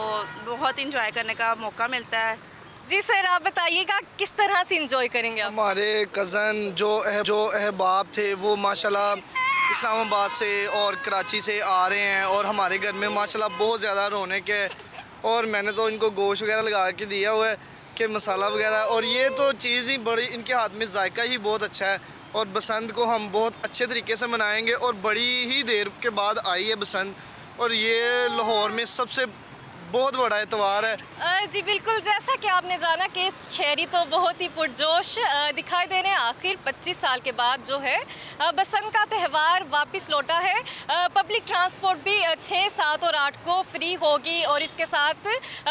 बहुत इंजॉय करने का मौका मिलता है। जी सर, आप बताइएगा किस तरह से इंजॉय करेंगे आप? हमारे कज़न जो अहबाब थे वो माशाल्लाह इस्लामाबाद से और कराची से आ रहे हैं, और हमारे घर में माशाल्लाह बहुत ज़्यादा रौनक है, और मैंने तो इनको गोश्त वगैरह लगा के दिया हुआ है कि मसाला वगैरह, और ये तो चीज़ ही बड़ी, इनके हाथ में जायका ही बहुत अच्छा है, और बसंत को हम बहुत अच्छे तरीके से मनाएंगे। और बड़ी ही देर के बाद आई है बसंत, और ये लाहौर में सबसे बहुत बड़ा एतवार है। जी बिल्कुल, जैसा कि आपने जाना कि शहरी तो बहुत ही पुरजोश दिखाई दे रहे हैं। आखिर 25 साल के बाद जो है बसंत का त्यौहार वापस लौटा है। पब्लिक ट्रांसपोर्ट भी 6, 7 और 8 को फ्री होगी, और इसके साथ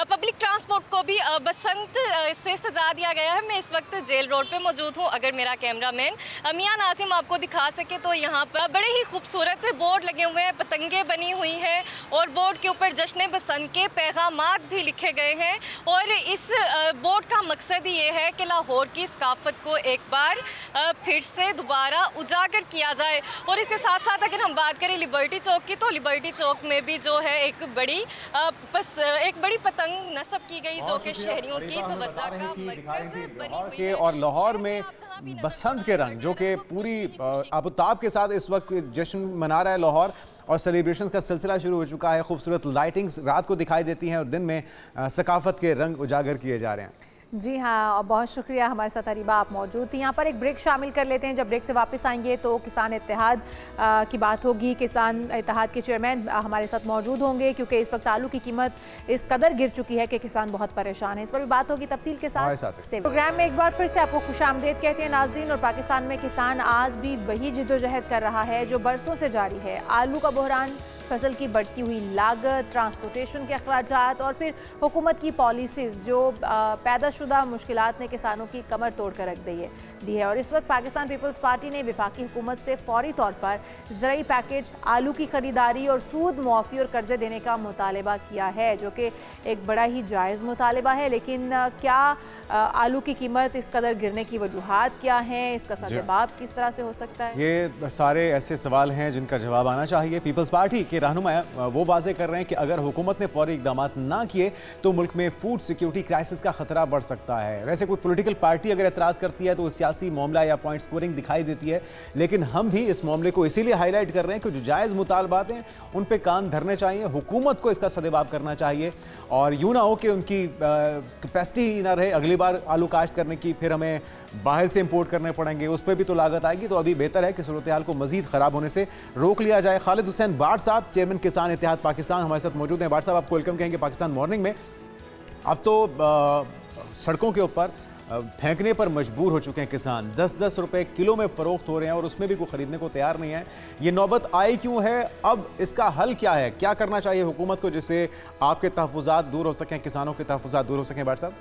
पब्लिक ट्रांसपोर्ट को भी बसंत से सजा दिया गया है। मैं इस वक्त जेल रोड पे मौजूद हूँ। अगर मेरा कैमरामैन मियां नाजिम आपको दिखा सके तो यहाँ पर बड़े ही खूबसूरत बोर्ड लगे हुए हैं, पतंगे बनी हुई हैं, और बोर्ड के ऊपर जश्न बसंत के पैगामात भी लिखे गए हैं। और इस बोर्ड का मकसद ये है कि लाहौर की सकाफत को एक बार फिर से दोबारा उजागर किया जाए। और इसके साथ साथ अगर हम बात करें लिबर्टी चौक की, तो लिबर्टी चौक में भी जो है एक बड़ी पतंग नस्ब की गई, जो कि शहरियों की तवज्जो का मरकज़ बनी हुई है। और लाहौर में बसंत के रंग जो कि पूरी आबोताब के साथ इस वक्त जश्न मना रहा है लाहौर, और सेलिब्रेशंस का सिलसिला शुरू हो चुका है। खूबसूरत लाइटिंग्स रात को दिखाई देती हैं और दिन में सकाफत के रंग उजागर किए जा रहे हैं। जी हाँ, और बहुत शुक्रिया हमारे साथ अरीबा, आप मौजूद थी। यहाँ पर एक ब्रेक शामिल कर लेते हैं। जब ब्रेक से वापस आएंगे तो किसान इत्तेहाद की बात होगी। किसान इत्तेहाद के चेयरमैन हमारे साथ मौजूद होंगे, क्योंकि इस वक्त आलू की कीमत इस कदर गिर चुकी है कि किसान बहुत परेशान है। इस पर भी बात होगी तफसील के साथ। प्रोग्राम में एक बार फिर से आपको खुशामदीद कहते हैं नाज़रीन। और पाकिस्तान में किसान आज भी वही जिद्दोजहद कर रहा है जो बरसों से जारी है। आलू का बहरान, फसल की बढ़ती हुई लागत, ट्रांसपोर्टेशन के अखराजात और फिर हुकूमत की पॉलिसीज़ जो पैदाशुदा मुश्किलात ने किसानों की कमर तोड़ कर रख दी है। और इस वक्त पाकिस्तान पीपल्स पार्टी ने वफाकी हुकूमत से फौरी तौर पर ज़रूरी पैकेज, आलू की खरीदारी और सूद मुआफ़ी और कर्जे देने का मुतालबा किया है, जो कि एक बड़ा ही जायज़ मुतालबा है। लेकिन क्या आलू की कीमत इस कदर गिरने की वजूहात क्या हैं, इसका सद्देबाब किस तरह से हो सकता है? ये सारे ऐसे सवाल हैं जिनका जवाब आना चाहिए। पीपल्स पार्टी के रहनुमा वो वाजे कर रहे हैं कि अगर हुकूमत ने फौरी इकदाम ना किए तो मुल्क में फूड सिक्योरिटी क्राइसिस का खतरा बढ़ सकता है। वैसे कोई पॉलिटिकल पार्टी अगर एतराज़ करती है तो सियासी मामला या पॉइंट स्कोरिंग दिखाई देती है, लेकिन हम भी इस मामले को इसीलिए हाईलाइट कर रहे हैं कि जो जायज़ मुतालबात हैं उन पे कान धरने चाहिए, हुकूमत को इसका सद्देबाब करना चाहिए और यूँ ना हो कि उनकी कैपेसिटी ही ना रहे अगली बार आलू काश्त करने की, फिर हमें बाहर से इंपोर्ट करने पड़ेंगे, उस पर भी तो लागत आएगी। तो अभी बेहतर है कि सूरत हाल को मजीद ख़राब होने से रोक लिया जाए। खालिद हुसैन बाट साहब, चेयरमैन किसान इत्तेहाद पाकिस्तान, हमारे साथ मौजूद हैं। बाट साहब, आपको वेलकम कहेंगे पाकिस्तान मॉर्निंग में। अब तो सड़कों के ऊपर फेंकने पर मजबूर हो चुके हैं किसान, 10-10 रुपए किलो में फ़रोख्त हो रहे हैं और उसमें भी कोई ख़रीदने को तैयार नहीं है। ये नौबत आई क्यों है? अब इसका हल क्या है? क्या करना चाहिए हुकूमत को जिससे आपके तहफ़्फ़ुज़ात दूर हो सकें, किसानों के तहफ़्फ़ुज़ात दूर हो सकें? बाट साहब,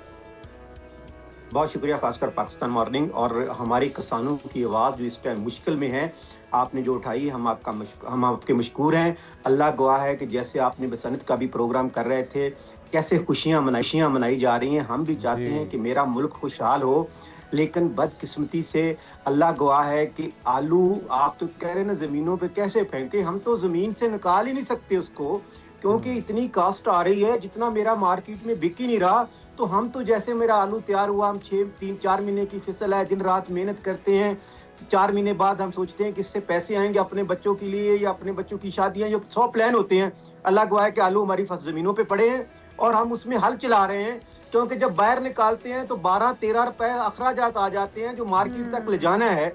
बहुत शुक्रिया, खासकर पाकिस्तान मॉर्निंग और हमारे किसानों की आवाज़ जो इस टाइम मुश्किल में है, आपने जो उठाई, हम आपके मशकूर हैं। अल्लाह गवाह है कि जैसे आपने बसंत का भी प्रोग्राम कर रहे थे, कैसे खुशियाँ मनाई जा रही हैं। हम भी चाहते हैं कि मेरा मुल्क खुशहाल हो, लेकिन बदकिस्मती से अल्लाह गवाह है कि आलू आप तो कह रहे हैं ना ज़मीनों पे कैसे फेंके, हम तो ज़मीन से निकाल ही नहीं सकते उसको, क्योंकि इतनी कास्ट आ रही है, जितना मेरा मार्केट में बिक ही नहीं रहा। तो हम तो जैसे मेरा आलू तैयार हुआ, हम 3-4 महीने की फसल है, दिन रात मेहनत करते हैं, 4 महीने बाद हम सोचते हैं कि इससे पैसे आएंगे अपने बच्चों के लिए या अपने बच्चों की शादियां, जो 100 प्लान होते हैं। अल्लाह गवाह है कि आलू हमारी ज़मीनों पे पड़े हैं और हम उसमें हल चला रहे हैं, क्योंकि जब बाहर निकालते हैं तो 12-13 रुपए अखराजात आ जाते हैं जो मार्केट तक ले जाना है।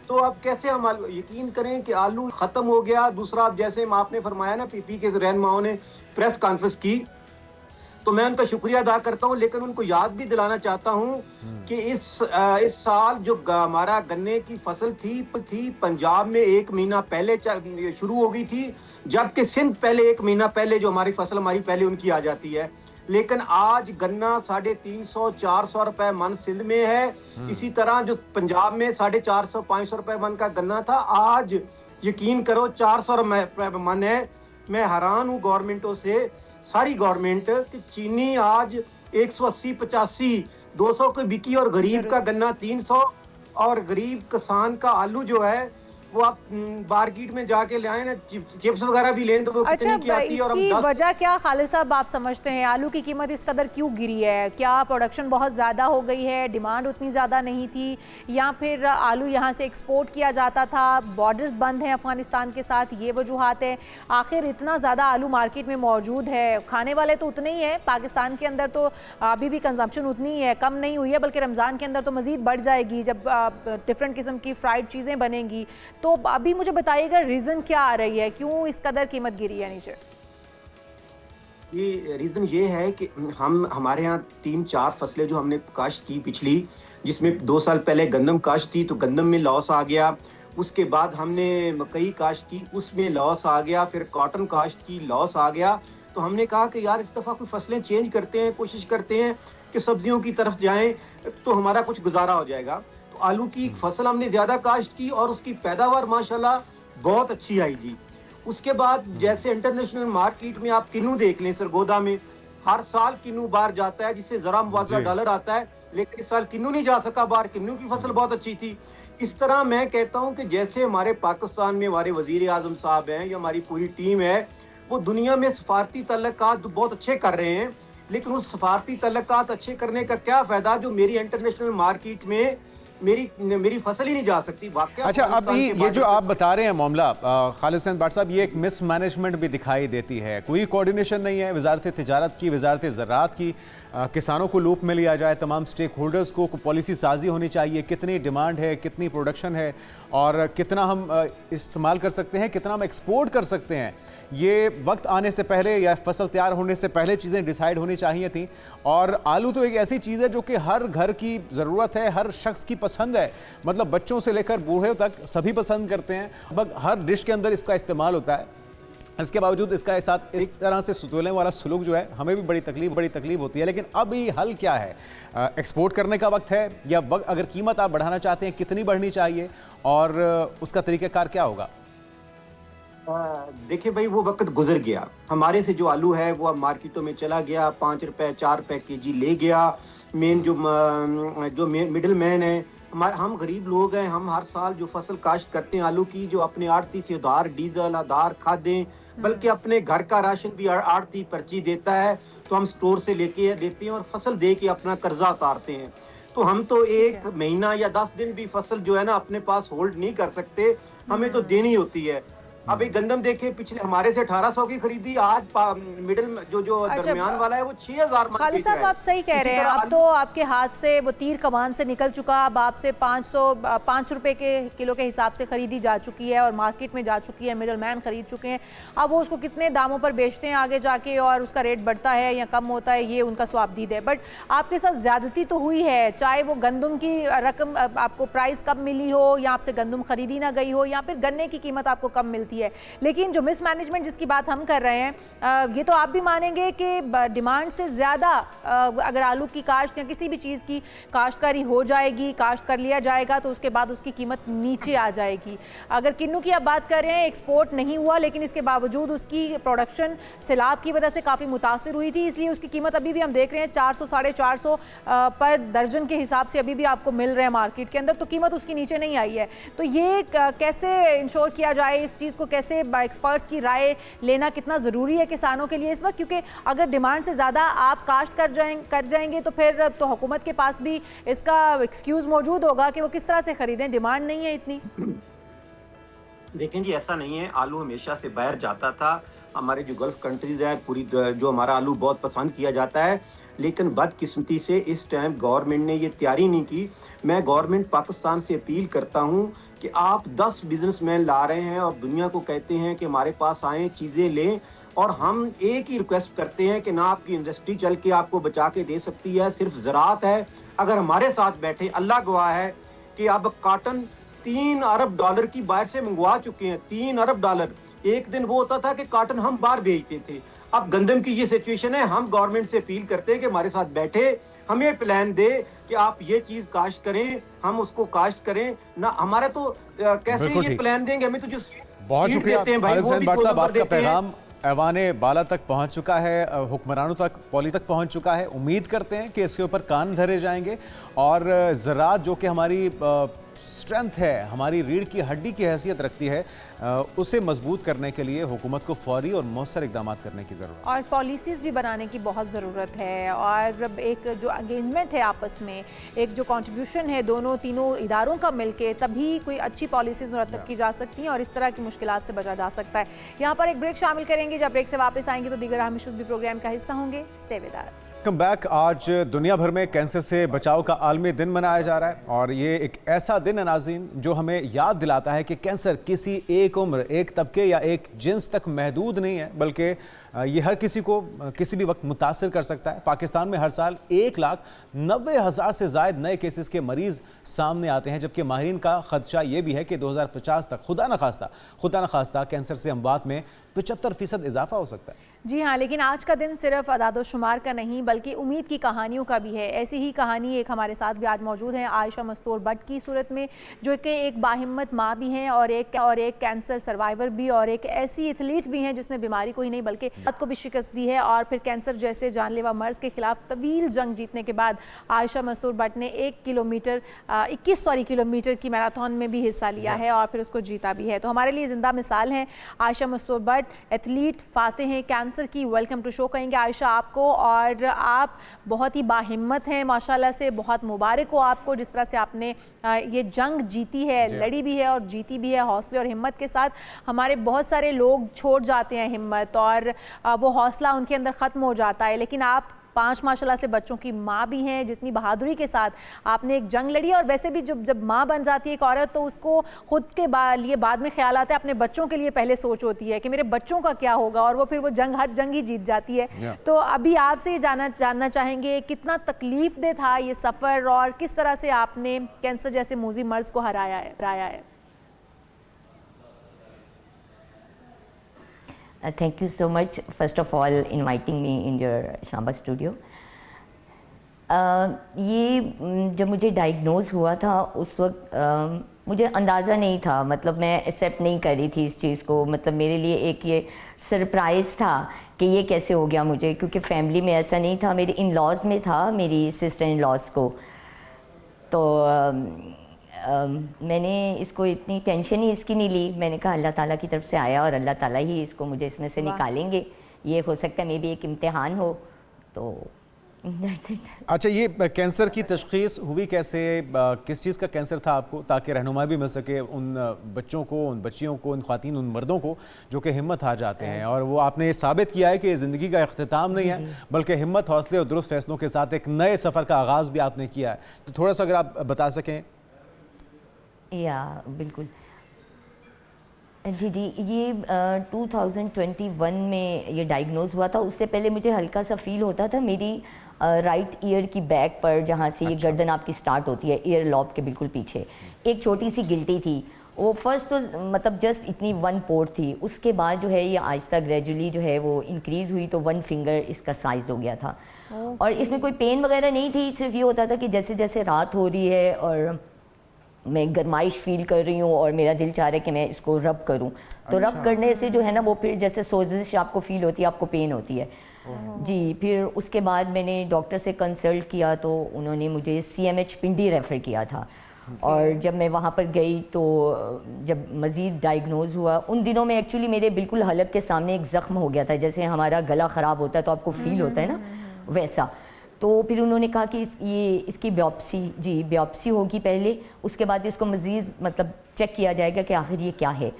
तो अब कैसे हम यकीन करें कि आलू खत्म हो गया। दूसरा, अब जैसे आपने फरमाया ना, पीपी के रहनुमाओं ने प्रेस कॉन्फ्रेंस की, तो मैं उनका शुक्रिया अदा करता हूं, लेकिन उनको याद भी दिलाना चाहता हूं कि इस साल जो हमारा गन्ने की फसल थी पंजाब में 1 महीना पहले शुरू हो गई थी, जबकि सिंध पहले 1 महीना पहले जो हमारी फसल पहले उनकी आ जाती है। लेकिन आज गन्ना 350-400 रुपए मन सिंध में है। इसी तरह जो पंजाब में 450-500 रुपए मन का गन्ना था, आज यकीन करो 400 रुपए मन है। मैं हैरान हूँ गवर्नमेंटों से, सारी गवर्नमेंट, कि चीनी आज 180-85-200 को बिकी और गरीब का गन्ना 300, और गरीब किसान का आलू जो है वो आप मार्केट में जाके ले आए ना, चिप्स वगैरह भी लें तो वो कितनी की आती है। और हम वजह क्या खालिद साहब आप समझते हैं, आलू की कीमत इस कदर क्यों गिरी है? क्या प्रोडक्शन बहुत ज़्यादा हो गई है, डिमांड उतनी ज़्यादा नहीं थी, या फिर आलू यहाँ से एक्सपोर्ट किया जाता था, बॉर्डर्स बंद हैं अफगानिस्तान के साथ, ये वजूहात है? आखिर इतना ज़्यादा आलू मार्केट में मौजूद है, खाने वाले तो उतने ही हैं, पाकिस्तान के अंदर तो अभी भी कंजम्पशन उतनी ही है, कम नहीं हुई है, बल्कि रमज़ान के अंदर तो मज़ीद बढ़ जाएगी जब डिफरेंट किस्म की फ्राइड चीज़ें बनेंगी। तो अभी मुझे बताइएगा रीजन क्या आ रही है, क्यों इस कदर कीमत गिरी है नीचे? ये रीज़न ये है कि हमारे यहाँ 3-4 फसलें जो हमने काश्त की पिछली, जिसमें 2 साल पहले गंदम काश्त थी तो गंदम में लॉस आ गया, उसके बाद हमने मकई काश्त की, उसमें लॉस आ गया, फिर कॉटन काश्त की, लॉस आ गया। तो हमने कहा कि यार इस दफ़ा कोई फसलें चेंज करते हैं, कोशिश करते हैं कि सब्जियों की तरफ जाएं तो हमारा कुछ गुजारा हो जाएगा। तो आलू की फसल हमने ज़्यादा काश्त की और उसकी पैदावार माशाल्लाह बहुत अच्छी आई जी। उसके बाद जैसे इंटरनेशनल मार्केट में आप किन्नू देख लें, सरगोदा में हर साल किन्नू बाहर जाता है, जिससे ज़रा मुआवजा डॉलर आता है, लेकिन इस साल किन्नू नहीं जा सका बाहर, किन्नू की फसल बहुत अच्छी थी। इस तरह मैं कहता हूं कि जैसे हमारे पाकिस्तान में हमारे वजीर आजम साहब हैं या हमारी पूरी टीम है, वो दुनिया में सफारती तल्लुकात बहुत अच्छे कर रहे हैं, लेकिन उस सफारती तल्लुकात अच्छे करने का क्या फ़ायदा जो मेरी इंटरनेशनल मार्केट में मेरी फसल ही नहीं जा सकती। वाकई अच्छा, अब ये जो आप बता रहे हैं मामला खालिद हुसैन बाट साहब, ये एक मिसमैनेजमेंट भी दिखाई देती है, कोई कोऑर्डिनेशन नहीं है वजारत तिजारत की, वजारत ज़राअत की, किसानों को लूप में लिया जाए, तमाम स्टेक होल्डर्स को पॉलिसी साजी होनी चाहिए, कितनी डिमांड है, कितनी प्रोडक्शन है और कितना हम इस्तेमाल कर सकते हैं, कितना हम एक्सपोर्ट कर सकते हैं, ये वक्त आने से पहले या फसल तैयार होने से पहले चीज़ें डिसाइड होनी चाहिए थी। और आलू तो एक ऐसी चीज़ है जो कि हर घर की ज़रूरत है, हर शख्स की पसंद है, मतलब बच्चों से लेकर बूढ़े तक सभी पसंद करते हैं, लगभग हर डिश के अंदर इसका इस्तेमाल होता है। इसके बावजूद इसका साथ इस तरह से सुतोले वाला सलूक जो है, हमें भी बड़ी तकलीफ होती है। लेकिन अब ये हल क्या है? एक्सपोर्ट करने का वक्त है या अगर कीमत आप बढ़ाना चाहते हैं कितनी बढ़नी चाहिए और उसका तरीक़ाकार क्या होगा? देखिए भाई, वो वक्त गुजर गया। हमारे से जो आलू है वो अब मार्केटों में चला गया, 5 रुपए 4 रुपए केजी ले गया। मेन जो मिडिल मैन है, हम गरीब लोग हैं। हम हर साल जो फसल काश्त करते हैं आलू की, जो अपने आड़ती से उधार डीजल, आधार, खादें, बल्कि अपने घर का राशन भी आड़ती पर्ची देता है, तो हम स्टोर से लेके देते हैं और फसल दे के अपना कर्जा उतारते हैं। तो हम तो एक महीना या 10 दिन भी फसल जो है ना अपने पास होल्ड नहीं कर सकते, हमें तो देनी होती है। अब एक गंदम देखे, पिछले हमारे से 1800 की खरीदी, आज मिडिल जो दरमियान वाला है वो 6000 खालिद साहब आप सही कह रहे हैं। अब तो आपके हाथ से वो तीर कमान से निकल चुका, अब आपसे 5 रुपए के किलो के हिसाब से खरीदी जा चुकी है और मार्केट में जा चुकी है, मिडल मैन खरीद चुके हैं। अब वो उसको कितने दामों पर बेचते हैं आगे जाके और उसका रेट बढ़ता है या कम होता है, ये उनका स्वाबदीद है। बट आपके साथ ज्यादती तो हुई है, चाहे वो गंदम की रकम आपको प्राइस कम मिली हो या आपसे गंदम खरीदी ना गई हो या फिर गन्ने की कीमत आपको कम मिलती है, लेकिन जो मिसमैनेजमेंट जिसकी बात हम कर रहे हैं, ये तो आप भी मानेंगे कि डिमांड से ज़्यादा अगर आलू की काश्त या किसी भी चीज़ की काश्तकारी हो जाएगी, काश्त कर लिया जाएगा, तो उसके बाद उसकी कीमत नीचे आ जाएगी। अगर किन्नू की आप बात कर रहे हैं, एक्सपोर्ट नहीं हुआ, लेकिन इसके बावजूद उसकी प्रोडक्शन सैलाब की वजह से काफ़ी मुतासिर हुई थी, इसलिए उसकी कीमत अभी भी हम देख रहे हैं 400 450 पर दर्जन के हिसाब से अभी भी आपको मिल रहे हैं मार्केट के अंदर, तो कीमत उसकी नीचे नहीं आई है। तो ये कैसे इंश्योर किया जाए, इस चीज़ को कैसे एक्सपर्ट्स की राय लेना कितना ज़रूरी है किसानों के लिए इस वक्त, क्योंकि अगर डिमांड से ज़्यादा आप काश्त कर जाएंगे तो फिर तो हुकूमत के पास भी इसका एक्सक्यूज़ मौजूद होगा कि वो किस तरह से खरीदें, डिमांड नहीं है इतनी। देखें जी, ऐसा नहीं है, आलू हमेशा से बाहर जाता था। हमारे जो गल्फ कंट्रीज है, पूरी जो हमारा आलू बहुत पसंद किया जाता है, लेकिन बदकिस्मती से इस टाइम गवर्नमेंट ने ये तैयारी नहीं की। मैं गवर्नमेंट पाकिस्तान से अपील करता हूँ कि आप 10 बिजनेसमैन ला रहे हैं और दुनिया को कहते हैं कि हमारे पास आएँ, चीज़ें लें, और हम एक ही रिक्वेस्ट करते हैं कि ना आपकी इंडस्ट्री चल के आपको बचा के दे सकती है, सिर्फ ज़राअत है। अगर हमारे साथ बैठे, अल्लाह गवाह है कि अब कॉटन $3 अरब की बाहर से मंगवा चुके हैं। $3 अरब। एक दिन वो होता था कि कॉटन हम बाहर भेजते थे। अब गंदम की ये सिचुएशन है। हम गवर्नमेंट से अपील करते हैं कि हमारे साथ बैठे, हमें प्लान दे कि आप ये चीज काश्त करें, हम उसको काश्त करें ना। हमारा तो कैसे ये प्लान देंगे, हमें तो जो बहुत शुक्रिया देते हैं भाई, वो भी साहब, आपका देते हैं। पैगाम ऐवाने बाला तक पहुंच चुका है, हुक्मरानों तक, पॉली तक पहुंच चुका है। उम्मीद करते हैं कि इसके ऊपर कान धरे जाएंगे और ज़राअत जो कि हमारी स्ट्रेंथ है, हमारी रीढ़ की हड्डी की हैसियत रखती है, उसे मजबूत करने के लिए हुकूमत को फौरी और मौसर इकदाम करने की ज़रूरत है और पॉलिसीज़ भी बनाने की बहुत ज़रूरत है। और एक जो एंगेजमेंट है आपस में, एक जो कंट्रीब्यूशन है तीनों इदारों का मिलके, तभी कोई अच्छी पॉलिसीज़ मुरतब की जा सकती हैं और इस तरह की मुश्किलात से बचा जा सकता है। यहाँ पर एक ब्रेक शामिल करेंगे, जब ब्रेक से वापस आएंगे तो दीगर अहम इश्यूज़ भी प्रोग्राम का हिस्सा होंगे। Stay with us. Welcome back. आज दुनिया भर में कैंसर से बचाव का आलमी दिन मनाया जा रहा है और ये एक ऐसा दिन है नाज़रीन जो हमें याद दिलाता है कि कैंसर किसी एक उम्र, एक तबके या एक जिन्स तक महदूद नहीं है, बल्कि ये हर किसी को किसी भी वक्त मुतासिर कर सकता है। पाकिस्तान में हर साल 1,90,000 से ज़ायद नए केसेस के मरीज़ सामने आते हैं, जबकि माहिरीन का खदशा ये भी है कि 2050 तक खुदा न खास्ता कैंसर से अमवात में 75% इजाफा हो सकता है। जी हाँ, लेकिन आज का दिन सिर्फ अदाद-ओ-शुमार का नहीं बल्कि उम्मीद की कहानियों का भी है। ऐसी ही कहानी एक हमारे साथ भी आज मौजूद है आयशा मस्तूर बट की सूरत में, जो कि एक बाहिम्मत माँ भी हैं और एक कैंसर सर्वाइवर भी और एक ऐसी एथलीट भी हैं जिसने बीमारी को ही नहीं बल्कि मौत को भी शिकस्त दी है और फिर कैंसर जैसे जानलेवा मर्ज के खिलाफ तवील जंग जीतने के बाद आयशा मस्तूर बट ने 21 किलोमीटर की मैराथन में भी हिस्सा लिया है और फिर उसको जीता भी है। तो हमारे लिए जिंदा मिसाल हैं आयशा मस्तूर बट, एथलीट, फाते हैं कैंसर की। वेलकम टू शो कहेंगे आयशा आपको, और आप बहुत ही बाहिम्मत हैं माशाल्लाह से। बहुत मुबारक हो आपको जिस तरह से आपने ये जंग जीती है, लड़ी भी है और जीती भी है हौसले और हिम्मत के साथ। हमारे बहुत सारे लोग छोड़ जाते हैं हिम्मत और वो हौसला उनके अंदर ख़त्म हो जाता है, लेकिन आप 5 माशाल्लाह से बच्चों की माँ भी हैं। जितनी बहादुरी के साथ आपने एक जंग लड़ी, और वैसे भी जब माँ बन जाती है एक औरत तो उसको खुद के लिए बाद में ख्याल आता है, अपने बच्चों के लिए पहले सोच होती है कि मेरे बच्चों का क्या होगा, और वो फिर वो हर जंग ही जीत जाती है। तो अभी आपसे जानना चाहेंगे कितना तकलीफ दे था ये सफ़र और किस तरह से आपने कैंसर जैसे मूजी मर्ज को हराया है। Thank you so much, first of all, inviting me in your Islamabad studio. ये जब मुझे डायग्नोज हुआ था उस वक्त मुझे अंदाज़ा नहीं था, मतलब मैं एक्सेप्ट नहीं कर रही थी इस चीज़ को। मतलब मेरे लिए एक ये सरप्राइज़ था कि ये कैसे हो गया मुझे, क्योंकि फैमिली में ऐसा नहीं था। मेरे इन लॉज में था, मेरी सिस्टर इन लॉज को। तो मैंने इसको इतनी टेंशन ही इसकी नहीं ली। मैंने कहा अल्लाह ताला की तरफ से आया और अल्लाह ताला ही इसको मुझे इसमें से निकालेंगे। ये हो सकता है मे भी एक इम्तिहान हो। तो अच्छा, ये कैंसर की तशख़ीस हुई कैसे, किस चीज़ का कैंसर था आपको, ताकि रहनुमाई भी मिल सके उन बच्चों को, उन बच्चियों को, उन ख़वातीन, उन मर्दों को जो कि हिम्मत हार जाते हैं। और वो आपने ये साबित किया है कि ज़िंदगी का इख्तिताम नहीं है, बल्कि हिम्मत, हौसले और दुरुस्त फैसलों के साथ एक नए सफ़र का आगाज़ भी आपने किया है। तो थोड़ा सा अगर आप बता सकें। या बिल्कुल जी, ये 2021 में ये डायग्नोज हुआ था। उससे पहले मुझे हल्का सा फील होता था मेरी राइट ईयर की बैक पर, जहाँ से ये गर्दन आपकी स्टार्ट होती है, ईयर लॉब के बिल्कुल पीछे एक छोटी सी गिल्टी थी। वो फर्स्ट तो मतलब जस्ट इतनी 1 पोर्ट थी। उसके बाद जो है ये आहिस्ता ग्रेजुअली जो है वो इंक्रीज़ हुई, तो 1 फिंगर इसका साइज़ हो गया था। और इसमें कोई पेन वगैरह नहीं थी, सिर्फ ये होता था कि जैसे जैसे रात हो रही है और मैं गरमाइश फील कर रही हूँ और मेरा दिल चाह रहा है कि मैं इसको रब करूँ, तो रब करने से जो है ना वो फिर जैसे सोजिश आपको फील होती है, आपको पेन होती है जी। फिर उसके बाद मैंने डॉक्टर से कंसल्ट किया, तो उन्होंने मुझे CMH पिंडी रेफ़र किया था। और जब मैं वहाँ पर गई तो जब मज़ीद डायग्नोज हुआ, उन दिनों में एक्चुअली मेरे बिल्कुल हलक के सामने एक ज़ख्म हो गया था। जैसे हमारा गला ख़राब होता है तो आपको फील होता है ना, वैसा। तो फिर उन्होंने कहा कि इसकी बिopसी होगी पहले, उसके बाद इसको मज़ीद मतलब चेक किया जाएगा कि आखिर ये क्या है।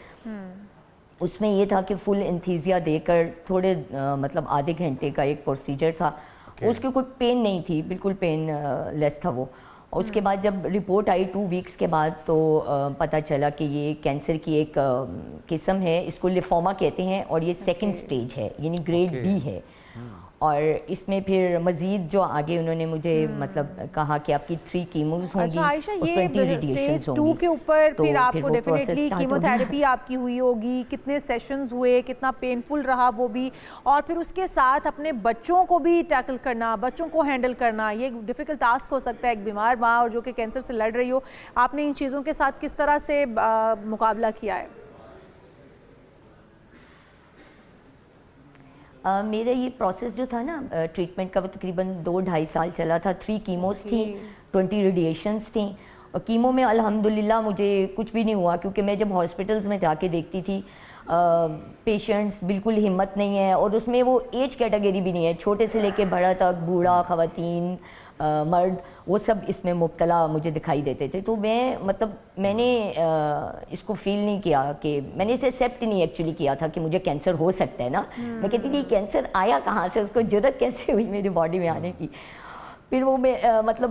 उसमें ये था कि फुल एंथीसिया देकर थोड़े मतलब आधे घंटे का एक प्रोसीजर था। उसकी कोई पेन नहीं थी, बिल्कुल पेन लेस था वो। उसके बाद जब रिपोर्ट आई 2 वीक्स के बाद, तो पता चला कि ये कैंसर की एक किस्म है, इसको लिफोमा कहते हैं, और ये 2nd स्टेज है, यानी ग्रेड B है। और इसमें फिर मजीद जो आगे उन्होंने मुझे मतलब कहा कि आपकी 3 कीमोज होंगी। अच्छा आयशा, ये स्टेज 2 के ऊपर फिर आपको डेफिनेटली कीमोथेरेपी आपकी हुई होगी, कितने सेशंस हुए, कितना पेनफुल रहा वो भी, और फिर उसके साथ अपने बच्चों को भी टैकल करना, बच्चों को हैंडल करना, ये एक डिफ़िकल्ट टास्क हो सकता है एक बीमार माँ और जो कि कैंसर से लड़ रही हो। आपने इन चीज़ों के साथ किस तरह से मुकाबला किया है? मेरा ये प्रोसेस जो था ना ट्रीटमेंट का, वो तकरीबन 2-2.5 साल चला था। 3 कीमोस थी, 20 रेडिएशंस थी। और कीमो में अल्हम्दुलिल्लाह मुझे कुछ भी नहीं हुआ, क्योंकि मैं जब हॉस्पिटल्स में जाके देखती थी पेशेंट्स बिल्कुल हिम्मत नहीं है, और उसमें वो एज कैटेगरी भी नहीं है, छोटे से लेके बड़ा तक, बूढ़ा, ख़वातीन, मर्द, वो सब इसमें मुब्तला मुझे दिखाई देते थे। तो मैं मतलब मैंने इसको फील नहीं किया, कि मैंने इसे एक्सेप्ट नहीं एक्चुअली किया था कि मुझे कैंसर हो सकता है ना। मैं कहती थी कैंसर आया कहाँ से, उसको ज़रूरत कैसे हुई मेरी बॉडी में आने की। फिर वो मैं मतलब